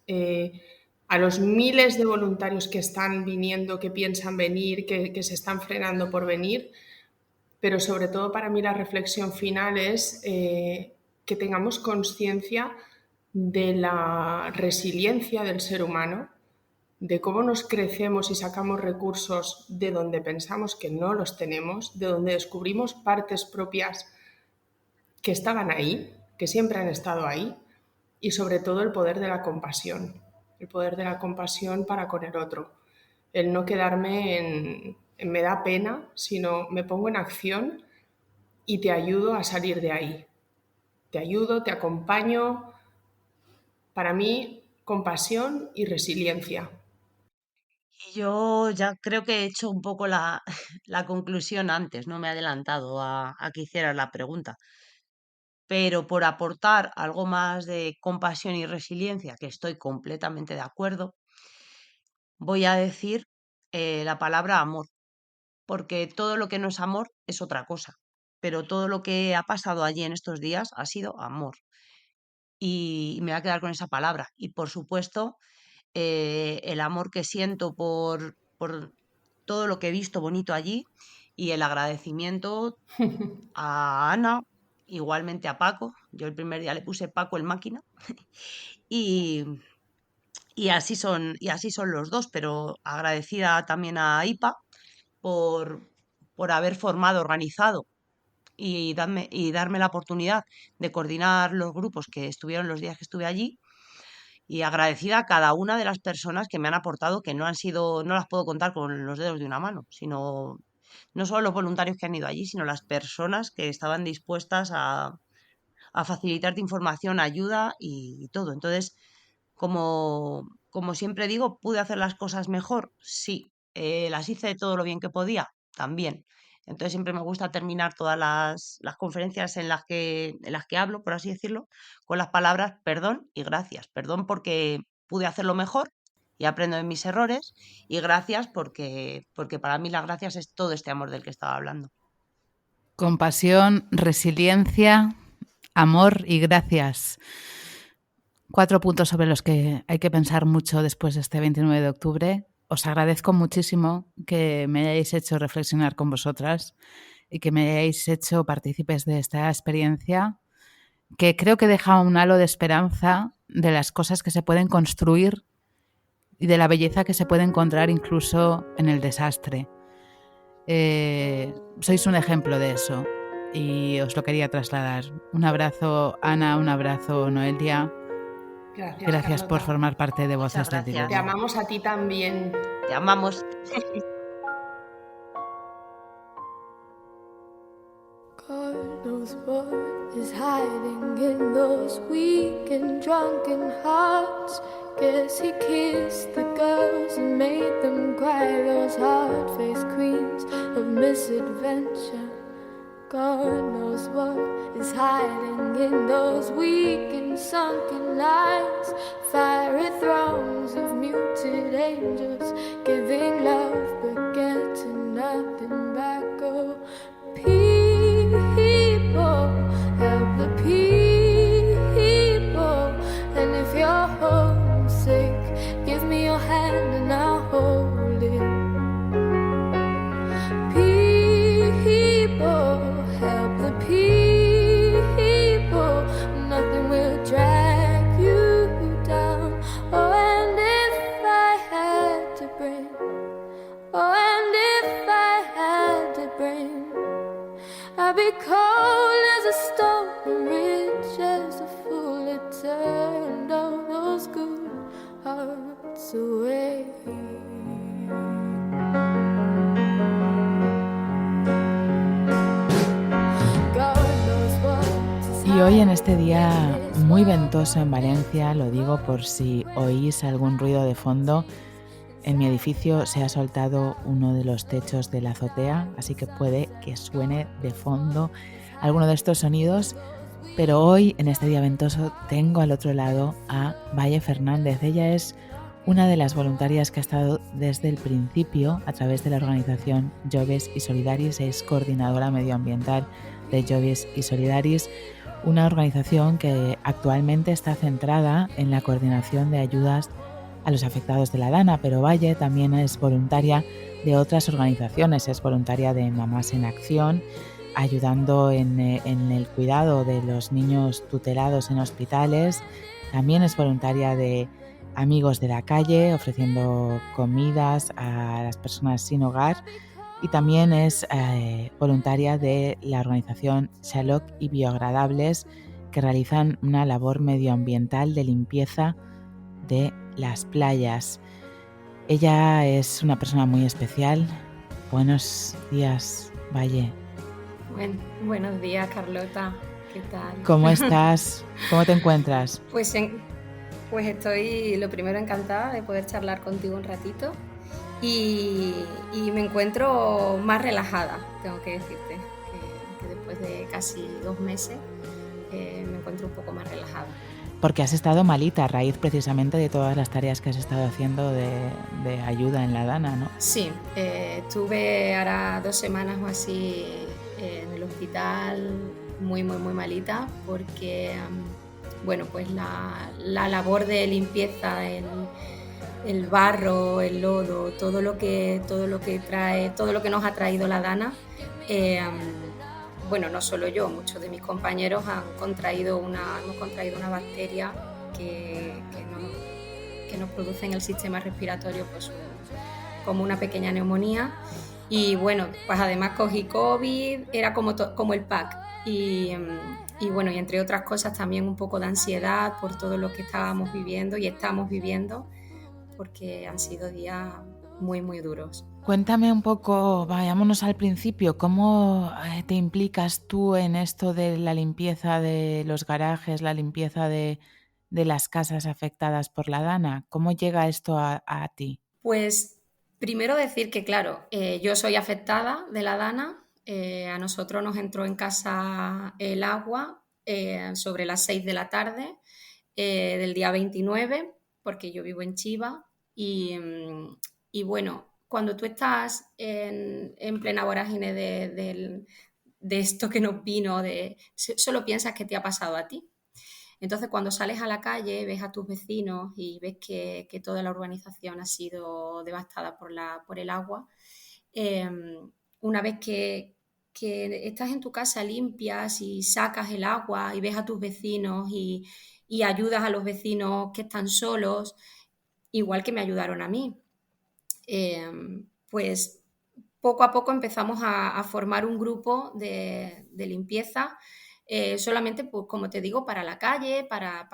a los miles de voluntarios que están viniendo, que piensan venir, que se están frenando por venir, pero sobre todo para mí la reflexión final es que tengamos conciencia de la resiliencia del ser humano, de cómo nos crecemos y sacamos recursos de donde pensamos que no los tenemos, de donde descubrimos partes propias que estaban ahí, que siempre han estado ahí, y sobre todo el poder de la compasión para con el otro, el no quedarme en me da pena, sino me pongo en acción y te ayudo a salir de ahí, te ayudo, te acompaño. Para mí, compasión y resiliencia. Y yo ya creo que he hecho un poco la, la conclusión antes, no me he adelantado a que hicieras la pregunta, pero por aportar algo más de compasión y resiliencia, que estoy completamente de acuerdo, voy a decir la palabra amor, porque todo lo que no es amor es otra cosa, pero todo lo que ha pasado allí en estos días ha sido amor. Y me voy a quedar con esa palabra. Y por supuesto, el amor que siento por todo lo que he visto bonito allí y el agradecimiento a Ana, igualmente a Paco. Yo el primer día le puse Paco el máquina y, y así son los dos, pero agradecida también a IPA por, por haber formado, organizado y darme la oportunidad de coordinar los grupos que estuvieron los días que estuve allí y agradecida a cada una de las personas que me han aportado, que no han sido, no las puedo contar con los dedos de una mano, sino no solo los voluntarios que han ido allí, sino las personas que estaban dispuestas a facilitarte información, ayuda y todo. Entonces, como siempre digo, ¿pude hacer las cosas mejor? Sí. ¿Las hice todo lo bien que podía? También. Entonces siempre me gusta terminar todas las conferencias en las que hablo, por así decirlo, con las palabras perdón y gracias. Perdón porque pude hacerlo mejor y aprendo de mis errores y gracias porque para mí las gracias es todo este amor del que estaba hablando. Compasión, resiliencia, amor y gracias. 4 puntos sobre los que hay que pensar mucho después de este 29 de octubre. Os agradezco muchísimo que me hayáis hecho reflexionar con vosotras y que me hayáis hecho partícipes de esta experiencia, que creo que deja un halo de esperanza de las cosas que se pueden construir y de la belleza que se puede encontrar incluso en el desastre. Sois un ejemplo de eso y os lo quería trasladar. Un abrazo, Ana, un abrazo, Noelia. Gracias por formar parte de Voces del Diluvio. Te amamos a ti también. Te amamos. God knows what is hiding in those weak and drunken hearts. Guess he kissed the girls and made them cry, those hard-faced queens of misadventure. God knows what is hiding in those weak and sunken lines, fiery thrones of muted angels, giving love but getting nothing back. Oh, people, help the people, and if you're homesick, give me your hand and I'll hold it. Help the people, nothing will drag you down. Oh, and if I had to bring, oh, and if I had to bring, I'd be cold as a stone and rich as a fool. It turned all those good hearts away. Y hoy en este día muy ventoso en Valencia, lo digo por si oís algún ruido de fondo, en mi edificio se ha soltado uno de los techos de la azotea, así que puede que suene de fondo alguno de estos sonidos, pero hoy en este día ventoso tengo al otro lado a Valle Fernández. Ella es una de las voluntarias que ha estado desde el principio a través de la organización Joves y Solidaris, es coordinadora medioambiental de Joves y Solidaris, una organización que actualmente está centrada en la coordinación de ayudas a los afectados de la Dana, pero Valle también es voluntaria de otras organizaciones, es voluntaria de Mamás en Acción, ayudando en el cuidado de los niños tutelados en hospitales, también es voluntaria de Amigos de la Calle, ofreciendo comidas a las personas sin hogar, y también es voluntaria de la organización Shalok y Bioagradables, que realizan una labor medioambiental de limpieza de las playas. Ella es una persona muy especial. Buenos días, Valle. Buenos días, Carlota. ¿Qué tal? ¿Cómo estás? ¿Cómo te encuentras? Pues estoy, lo primero, encantada de poder charlar contigo un ratito y me encuentro más relajada, tengo que decirte, que después de casi 2 meses me encuentro un poco más relajada. Porque has estado malita a raíz precisamente de todas las tareas que has estado haciendo de ayuda en la Dana, ¿no? Sí, estuve ahora 2 semanas o así en el hospital muy malita porque, bueno, pues la labor de limpieza, el barro, el lodo, todo lo que nos ha traído la Dana, bueno, no solo yo, muchos de mis compañeros hemos contraído una bacteria que nos produce en el sistema respiratorio pues como una pequeña neumonía. Y bueno, pues además cogí COVID, era como el pack. Y bueno, y entre otras cosas también un poco de ansiedad por todo lo que estábamos viviendo y estamos viviendo, porque han sido días muy duros. Cuéntame un poco, vayámonos al principio, ¿cómo te implicas tú en esto de la limpieza de los garajes, la limpieza de las casas afectadas por la Dana? ¿Cómo llega esto a ti? Pues primero decir que, claro, yo soy afectada de la Dana. A nosotros nos entró en casa el agua sobre las 6 de la tarde del día 29, porque yo vivo en Chiva. Y bueno, cuando tú estás en plena vorágine de esto que nos vino, solo piensas que te ha pasado a ti. Entonces, cuando sales a la calle, ves a tus vecinos y ves que toda la urbanización ha sido devastada por el agua, una vez que estás en tu casa, limpias y sacas el agua y ves a tus vecinos y ayudas a los vecinos que están solos, igual que me ayudaron a mí, pues poco a poco empezamos a formar un grupo de limpieza. Solamente, pues, como te digo, para la calle, para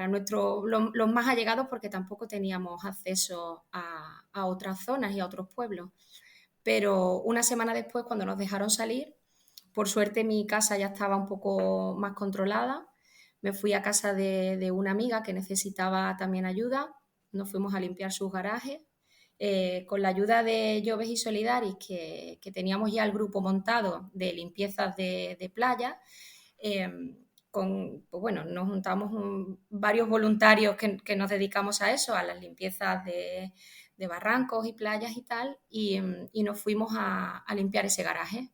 los más allegados, porque tampoco teníamos acceso a otras zonas y a otros pueblos. Pero una semana después, cuando nos dejaron salir, por suerte mi casa ya estaba un poco más controlada. Me fui a casa de una amiga que necesitaba también ayuda. Nos fuimos a limpiar sus garajes. Con la ayuda de Joves y Solidaris, que teníamos ya el grupo montado de limpiezas de playa, pues bueno, nos juntamos varios voluntarios que nos dedicamos a eso, a las limpiezas de barrancos y playas y tal, y nos fuimos a limpiar ese garaje.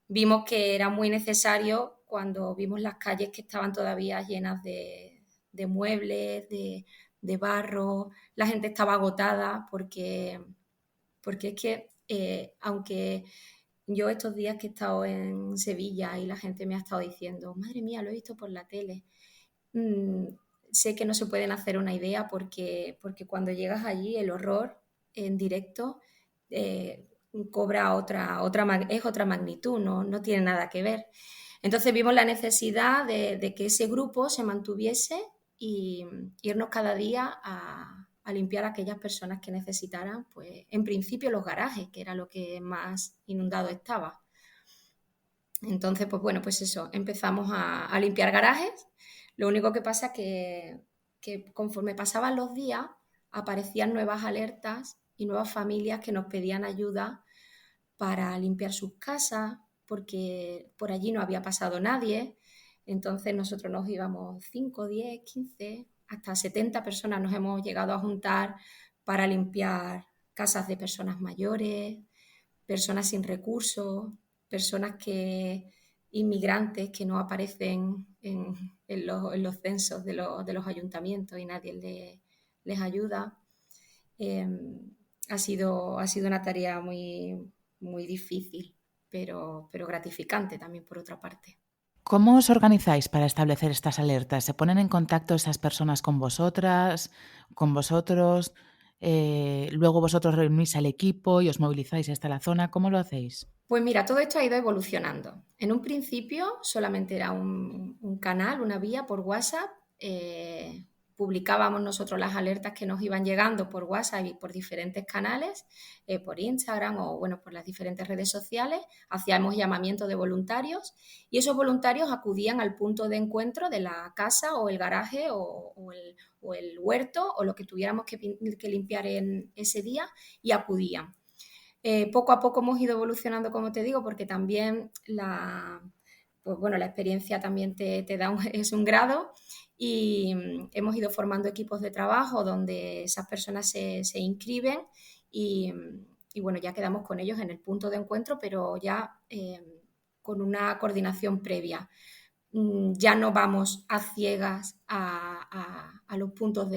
Vimos que era muy necesario cuando vimos las calles que estaban todavía llenas de muebles, de barro, la gente estaba agotada porque es que aunque yo estos días que he estado en Sevilla y la gente me ha estado diciendo, madre mía, lo he visto por la tele, sé que no se pueden hacer una idea porque cuando llegas allí el horror en directo cobra es otra magnitud, no tiene nada que ver. Entonces vimos la necesidad de que ese grupo se mantuviese y irnos cada día a limpiar a aquellas personas que necesitaran, pues en principio los garajes, que era lo que más inundado estaba. Entonces, pues bueno, pues eso, empezamos a limpiar garajes. Lo único que pasa que conforme pasaban los días, aparecían nuevas alertas y nuevas familias que nos pedían ayuda para limpiar sus casas, porque por allí no había pasado nadie. Entonces nosotros nos íbamos 5, 10, 15, hasta 70 personas nos hemos llegado a juntar para limpiar casas de personas mayores, personas sin recursos, personas inmigrantes que no aparecen en los censos de los ayuntamientos y nadie les ayuda. Ha sido una tarea muy difícil, pero gratificante también por otra parte. ¿Cómo os organizáis para establecer estas alertas? ¿Se ponen en contacto esas personas con vosotras, con vosotros? Luego vosotros reunís al equipo y os movilizáis hasta la zona. ¿Cómo lo hacéis? Pues mira, todo esto ha ido evolucionando. En un principio solamente era un canal, una vía por WhatsApp. Publicábamos nosotros las alertas que nos iban llegando por WhatsApp y por diferentes canales, por Instagram o bueno, por las diferentes redes sociales. Hacíamos llamamiento de voluntarios y esos voluntarios acudían al punto de encuentro de la casa o el garaje o el huerto o lo que tuviéramos que limpiar en ese día y acudían. Poco a poco hemos ido evolucionando, como te digo, porque también pues bueno, la experiencia también te da es un grado y hemos ido formando equipos de trabajo donde esas personas se inscriben y bueno, ya quedamos con ellos en el punto de encuentro, pero ya con una coordinación previa. Ya no vamos a ciegas a los puntos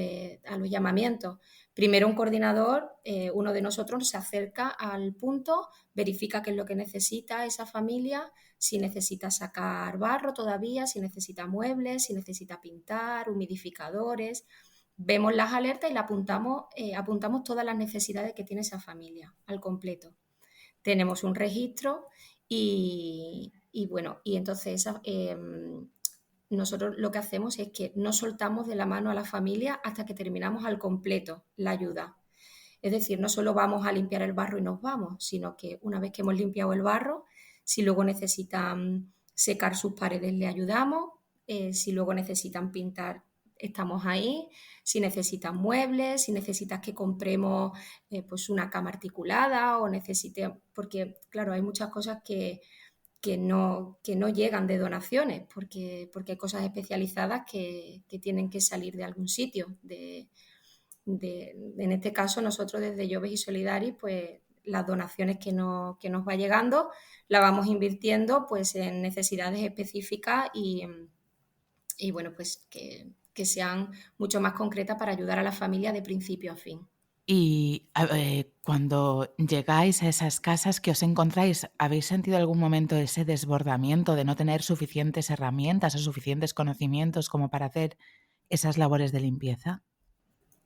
a los llamamientos. Primero un coordinador, uno de nosotros se acerca al punto, verifica qué es lo que necesita esa familia, si necesita sacar barro todavía, si necesita muebles, si necesita pintar, humidificadores. Vemos las alertas y apuntamos todas las necesidades que tiene esa familia al completo. Tenemos un registro y bueno, y entonces nosotros lo que hacemos es que no soltamos de la mano a la familia hasta que terminamos al completo la ayuda. Es decir, no solo vamos a limpiar el barro y nos vamos, sino que una vez que hemos limpiado el barro, si luego necesitan secar sus paredes, le ayudamos. Si luego necesitan pintar, estamos ahí. Si necesitan muebles, si necesitas que compremos pues una cama articulada o porque claro, hay muchas cosas que no llegan de donaciones, porque hay cosas especializadas que tienen que salir de algún sitio. En este caso, nosotros desde Joves y Solidaris, pues las donaciones que nos va llegando las vamos invirtiendo pues en necesidades específicas y bueno, pues que sean mucho más concretas para ayudar a la familia de principio a fin. Y cuando llegáis a esas casas que os encontráis, ¿habéis sentido algún momento ese desbordamiento de no tener suficientes herramientas o suficientes conocimientos como para hacer esas labores de limpieza?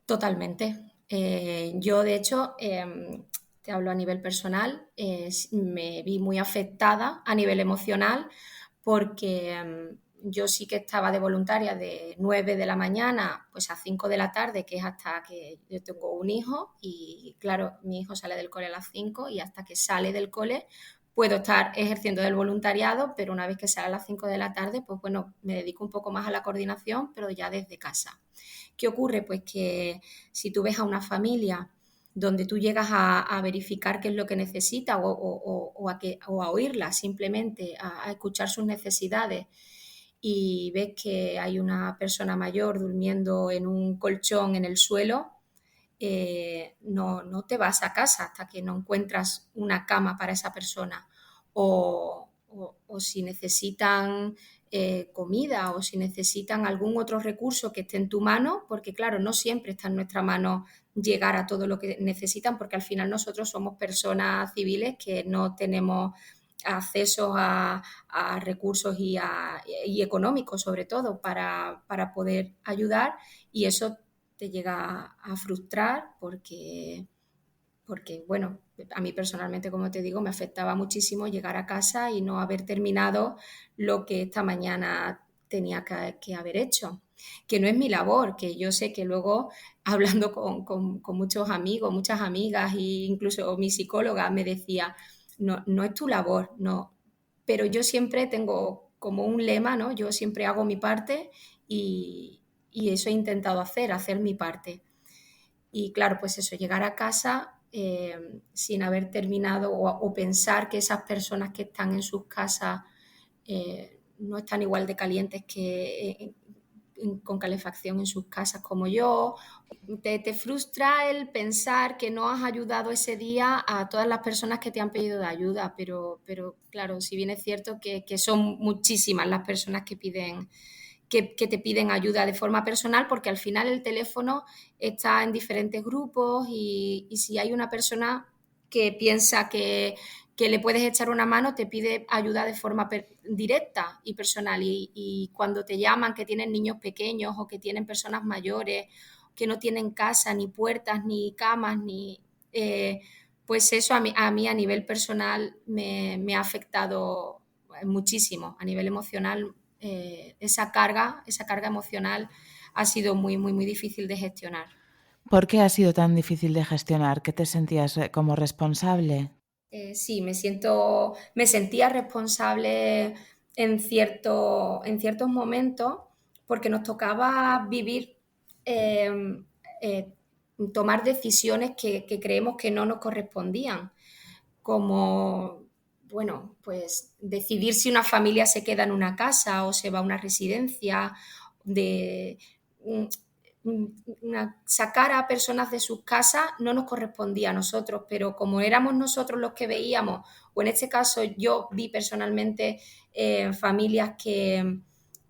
Totalmente. Yo, de hecho, te hablo a nivel personal, me vi muy afectada a nivel emocional porque yo sí que estaba de voluntaria de 9 de la mañana pues a 5 de la tarde, que es hasta que yo tengo un hijo y claro, mi hijo sale del cole a las 5 y hasta que sale del cole puedo estar ejerciendo del voluntariado, pero una vez que sale a las 5 de la tarde, pues bueno, me dedico un poco más a la coordinación, pero ya desde casa. ¿Qué ocurre? Pues que si tú ves a una familia donde tú llegas a verificar qué es lo que necesita o a oírla simplemente, a escuchar sus necesidades y ves que hay una persona mayor durmiendo en un colchón en el suelo, no te vas a casa hasta que no encuentras una cama para esa persona o si necesitan comida o si necesitan algún otro recurso que esté en tu mano, porque claro, no siempre está en nuestra mano llegar a todo lo que necesitan, porque al final nosotros somos personas civiles que no tenemos acceso a recursos y económicos sobre todo para poder ayudar y eso te llega a frustrar porque, bueno, a mí personalmente, como te digo, me afectaba muchísimo llegar a casa y no haber terminado lo que esta mañana tenía que haber hecho. Que no es mi labor, que yo sé que luego hablando con muchos amigos, muchas amigas e incluso mi psicóloga me decía, no es tu labor, no. Pero yo siempre tengo como un lema, ¿no? Yo siempre hago mi parte y eso he intentado hacer mi parte. Y claro, pues eso, llegar a casa sin haber terminado o pensar que esas personas que están en sus casas no están igual de calientes que con calefacción en sus casas como yo. Te frustra el pensar que no has ayudado ese día a todas las personas que te han pedido de ayuda, pero claro, si bien es cierto que son muchísimas las personas que te piden ayuda de forma personal, porque al final el teléfono está en diferentes grupos y si hay una persona que piensa que le puedes echar una mano, te pide ayuda de forma directa y personal. Y cuando te llaman que tienen niños pequeños o que tienen personas mayores, que no tienen casa, ni puertas, ni camas, Pues eso a mí a nivel personal me ha afectado muchísimo. A nivel emocional, esa carga emocional ha sido muy, muy, muy difícil de gestionar. ¿Por qué ha sido tan difícil de gestionar? ¿Qué te sentías como responsable? Sí, me sentía responsable en ciertos momentos porque nos tocaba vivir, eh, eh, tomar decisiones que creemos que no nos correspondían, como, bueno, pues decidir si una familia se queda en una casa o se va a una residencia, de mm, sacar a personas de sus casas no nos correspondía a nosotros, pero como éramos nosotros los que veíamos, o en este caso yo vi personalmente familias que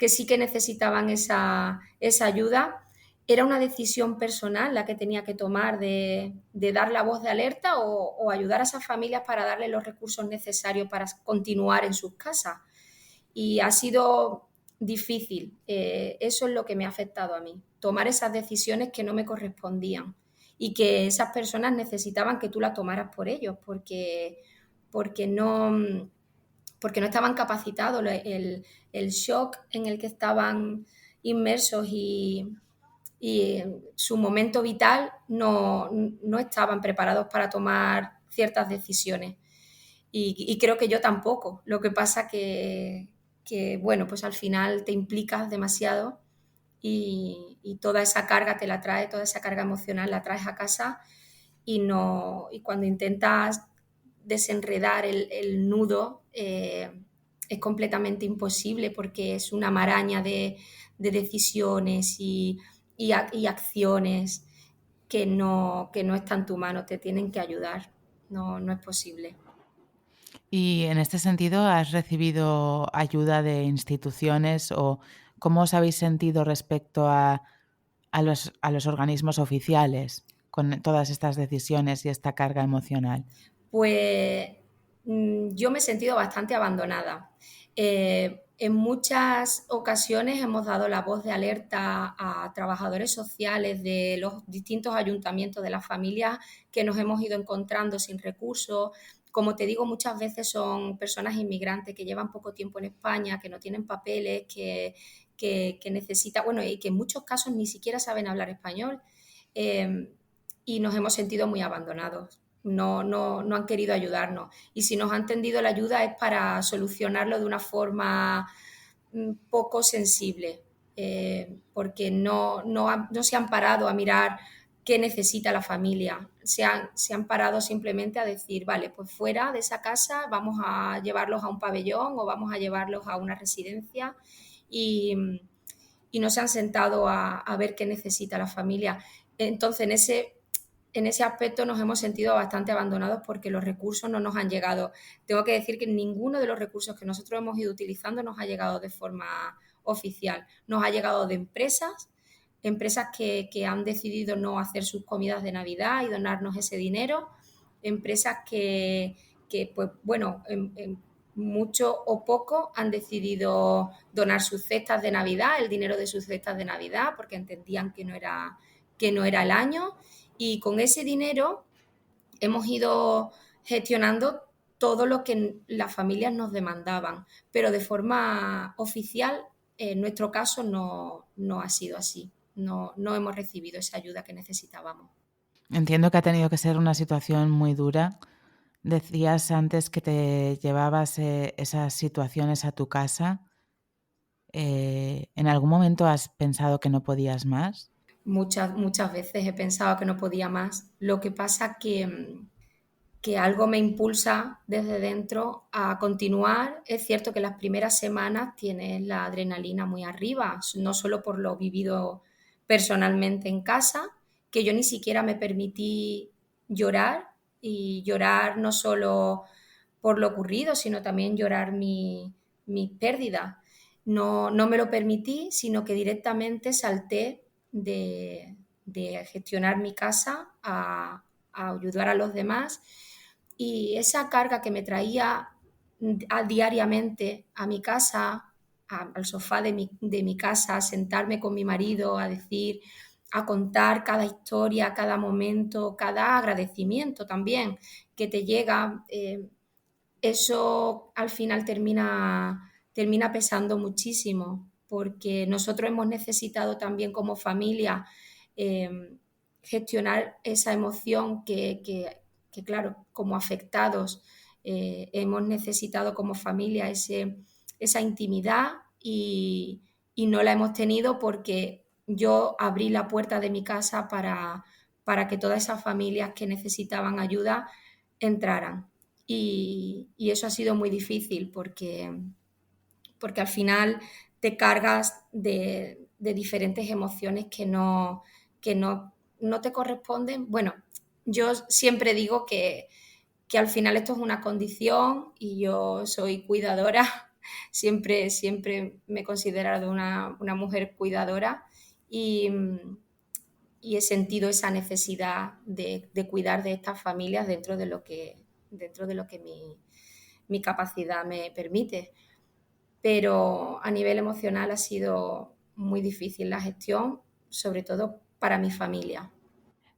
sí que necesitaban esa ayuda, era una decisión personal la que tenía que tomar de dar la voz de alerta o ayudar a esas familias para darles los recursos necesarios para continuar en sus casas. Y ha sido difícil. Eso es lo que me ha afectado a mí, tomar esas decisiones que no me correspondían y que esas personas necesitaban que tú las tomaras por ellos, porque no, porque no estaban capacitados, el shock en el que estaban inmersos y su momento vital no estaban preparados para tomar ciertas decisiones. Y creo que yo tampoco. Lo que pasa que, bueno, pues al final te implicas demasiado y toda esa carga te la trae, toda esa carga emocional la traes a casa y cuando intentas desenredar el nudo es completamente imposible porque es una maraña de decisiones y acciones que no está en tu mano, te tienen que ayudar, no es posible. Y en este sentido, ¿has recibido ayuda de instituciones o cómo os habéis sentido respecto a los organismos oficiales con todas estas decisiones y esta carga emocional? Pues yo me he sentido bastante abandonada. En muchas ocasiones hemos dado la voz de alerta a trabajadores sociales de los distintos ayuntamientos de las familias que nos hemos ido encontrando sin recursos. Como te digo, muchas veces son personas inmigrantes que llevan poco tiempo en España, que no tienen papeles, que necesitan, bueno, y que en muchos casos ni siquiera saben hablar español. Y nos hemos sentido muy abandonados. No han querido ayudarnos. Y si nos han tendido la ayuda es para solucionarlo de una forma poco sensible, porque no se han parado a mirar qué necesita la familia. Se han parado simplemente a decir, vale, pues fuera de esa casa vamos a llevarlos a un pabellón o vamos a llevarlos a una residencia y no se han sentado a ver qué necesita la familia. Entonces, en ese aspecto nos hemos sentido bastante abandonados porque los recursos no nos han llegado. Tengo que decir que ninguno de los recursos que nosotros hemos ido utilizando nos ha llegado de forma oficial. Nos ha llegado de empresas que han decidido no hacer sus comidas de Navidad y donarnos ese dinero, empresas que pues bueno, en mucho o poco han decidido donar sus cestas de Navidad, el dinero de sus cestas de Navidad, porque entendían que no era el año. Y con ese dinero hemos ido gestionando todo lo que las familias nos demandaban, pero de forma oficial, en nuestro caso, no ha sido así. No hemos recibido esa ayuda que necesitábamos. Entiendo que ha tenido que ser una situación muy dura. Decías antes que te llevabas esas situaciones a tu casa. ¿En algún momento has pensado que no podías más? Muchas veces he pensado que no podía más. Lo que pasa que algo me impulsa desde dentro a continuar. Es cierto que las primeras semanas tienes la adrenalina muy arriba, no solo por lo vivido personalmente en casa, que yo ni siquiera me permití llorar, y llorar no solo por lo ocurrido, sino también llorar mi pérdida. No me lo permití, sino que directamente salté de gestionar mi casa a ayudar a los demás, y esa carga que me traía diariamente a mi casa, al sofá de mi casa, a sentarme con mi marido, a decir, a contar cada historia, cada momento, cada agradecimiento también que te llega. Eso al final termina pesando muchísimo, porque nosotros hemos necesitado también como familia gestionar esa emoción que, claro, como afectados hemos necesitado como familia esa intimidad y no la hemos tenido porque yo abrí la puerta de mi casa para que todas esas familias que necesitaban ayuda entraran. Y eso ha sido muy difícil porque al final te cargas de diferentes emociones que no te corresponden. Bueno, yo siempre digo que al final esto es una condición y yo soy cuidadora, siempre me he considerado una mujer cuidadora y he sentido esa necesidad de cuidar de estas familias dentro de lo que mi capacidad me permite. Pero a nivel emocional ha sido muy difícil la gestión, sobre todo para mi familia.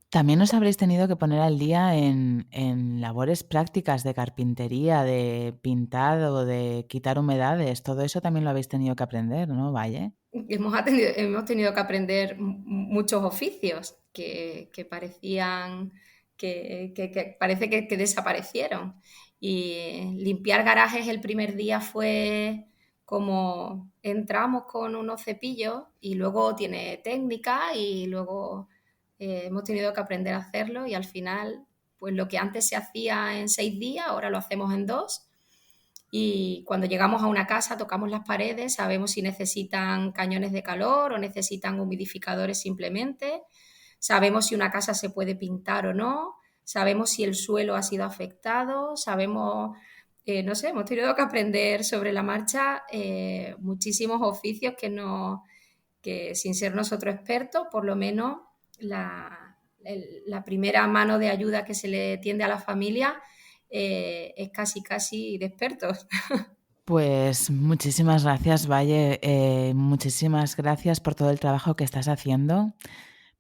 También os habréis tenido que poner al día en labores prácticas de carpintería, de pintado, de quitar humedades. Todo eso también lo habéis tenido que aprender, ¿no, Valle? Hemos tenido que aprender muchos oficios que parecían que parece que desaparecieron. Y limpiar garajes el primer día fue como entramos con unos cepillos y luego tiene técnica y luego hemos tenido que aprender a hacerlo y al final pues lo que antes se hacía en 6 días ahora lo hacemos en 2. Y cuando llegamos a una casa tocamos las paredes, sabemos si necesitan cañones de calor o necesitan humidificadores simplemente, sabemos si una casa se puede pintar o no, sabemos si el suelo ha sido afectado, sabemos, no sé, hemos tenido que aprender sobre la marcha muchísimos oficios que sin ser nosotros expertos, por lo menos la primera mano de ayuda que se le tiende a la familia es casi de expertos. Pues muchísimas gracias, Valle. Muchísimas gracias por todo el trabajo que estás haciendo,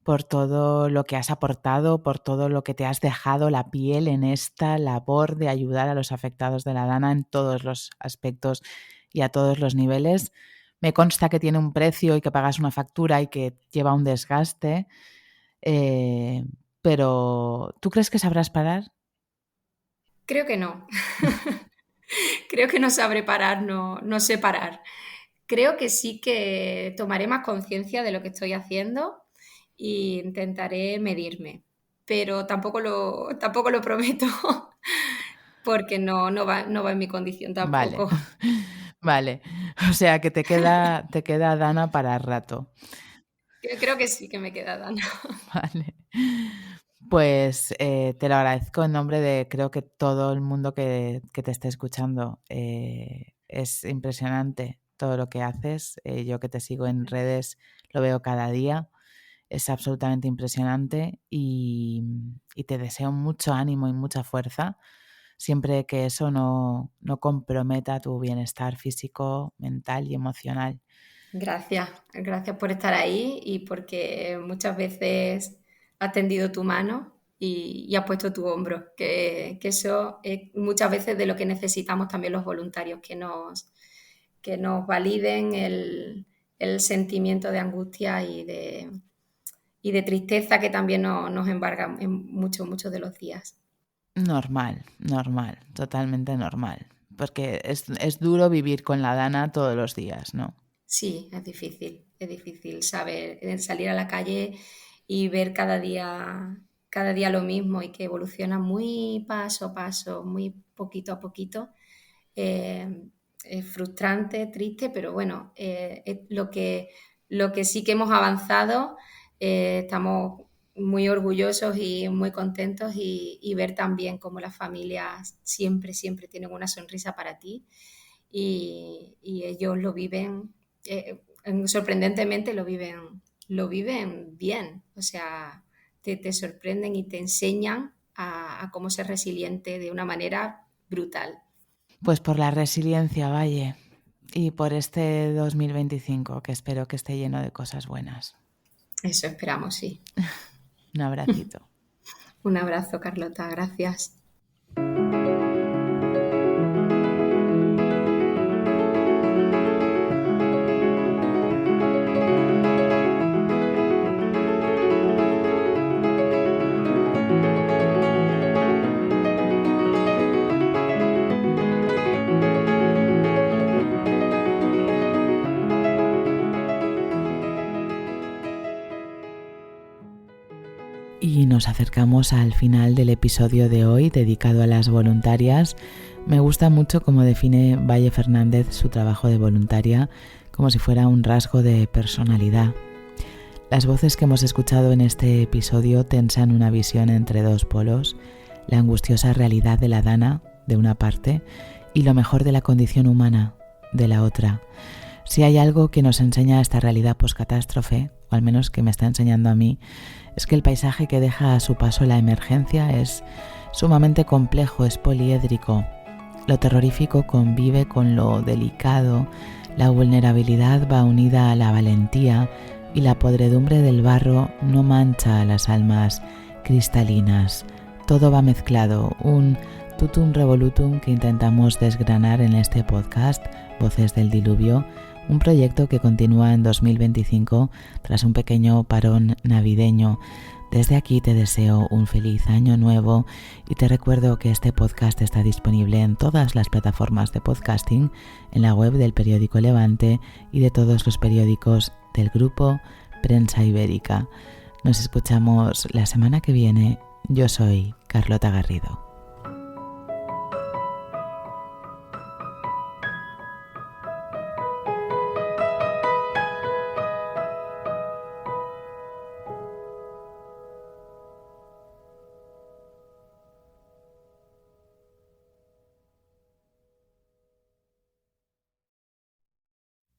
por todo lo que has aportado, por todo lo que te has dejado la piel en esta labor de ayudar a los afectados de la Dana en todos los aspectos y a todos los niveles. Me consta que tiene un precio y que pagas una factura y que lleva un desgaste, pero ¿tú crees que sabrás parar? Creo que no. Creo que no sabré parar, no sé parar. Creo que sí que tomaré más conciencia de lo que estoy haciendo e intentaré medirme, pero tampoco lo prometo porque no va en mi condición Vale, tampoco. vale. O sea que te queda Dana para rato. Creo que sí que me queda dando. Vale. Pues te lo agradezco en nombre de creo que todo el mundo que te esté escuchando. Es impresionante todo lo que haces. Yo que te sigo en redes lo veo cada día. Es absolutamente impresionante y te deseo mucho ánimo y mucha fuerza, siempre que eso no comprometa tu bienestar físico, mental y emocional. Gracias por estar ahí y porque muchas veces has tendido tu mano y has puesto tu hombro, que eso es muchas veces de lo que necesitamos también los voluntarios, que nos validen el sentimiento de angustia y de tristeza que también nos embarga en muchos de los días. Normal, totalmente normal, porque es duro vivir con la Dana todos los días, ¿no? Sí, es difícil salir a la calle y ver cada día lo mismo y que evoluciona muy paso a paso, muy poquito a poquito. Es frustrante, triste, pero bueno, es lo que sí que hemos avanzado, estamos muy orgullosos y muy contentos y ver también cómo las familias siempre tienen una sonrisa para ti y ellos lo viven, sorprendentemente lo viven bien, o sea, te sorprenden y te enseñan a cómo ser resiliente de una manera brutal. Pues por la resiliencia, Valle, y por este 2025, que espero que esté lleno de cosas buenas. Eso esperamos, sí. Un abracito. Un abrazo, Carlota, gracias. Y nos acercamos al final del episodio de hoy dedicado a las voluntarias. Me gusta mucho cómo define Valle Fernández su trabajo de voluntaria como si fuera un rasgo de personalidad. Las voces que hemos escuchado en este episodio tensan una visión entre dos polos, la angustiosa realidad de la Dana, de una parte, y lo mejor de la condición humana, de la otra. Si hay algo que nos enseña esta realidad poscatástrofe, o al menos que me está enseñando a mí, es que el paisaje que deja a su paso la emergencia es sumamente complejo, es poliédrico. Lo terrorífico convive con lo delicado, la vulnerabilidad va unida a la valentía y la podredumbre del barro no mancha a las almas cristalinas. Todo va mezclado, un tutum revolutum que intentamos desgranar en este podcast, Voces del Diluvio, un proyecto que continúa en 2025 tras un pequeño parón navideño. Desde aquí te deseo un feliz año nuevo y te recuerdo que este podcast está disponible en todas las plataformas de podcasting, en la web del periódico Levante y de todos los periódicos del grupo Prensa Ibérica. Nos escuchamos la semana que viene. Yo soy Carlota Garrido.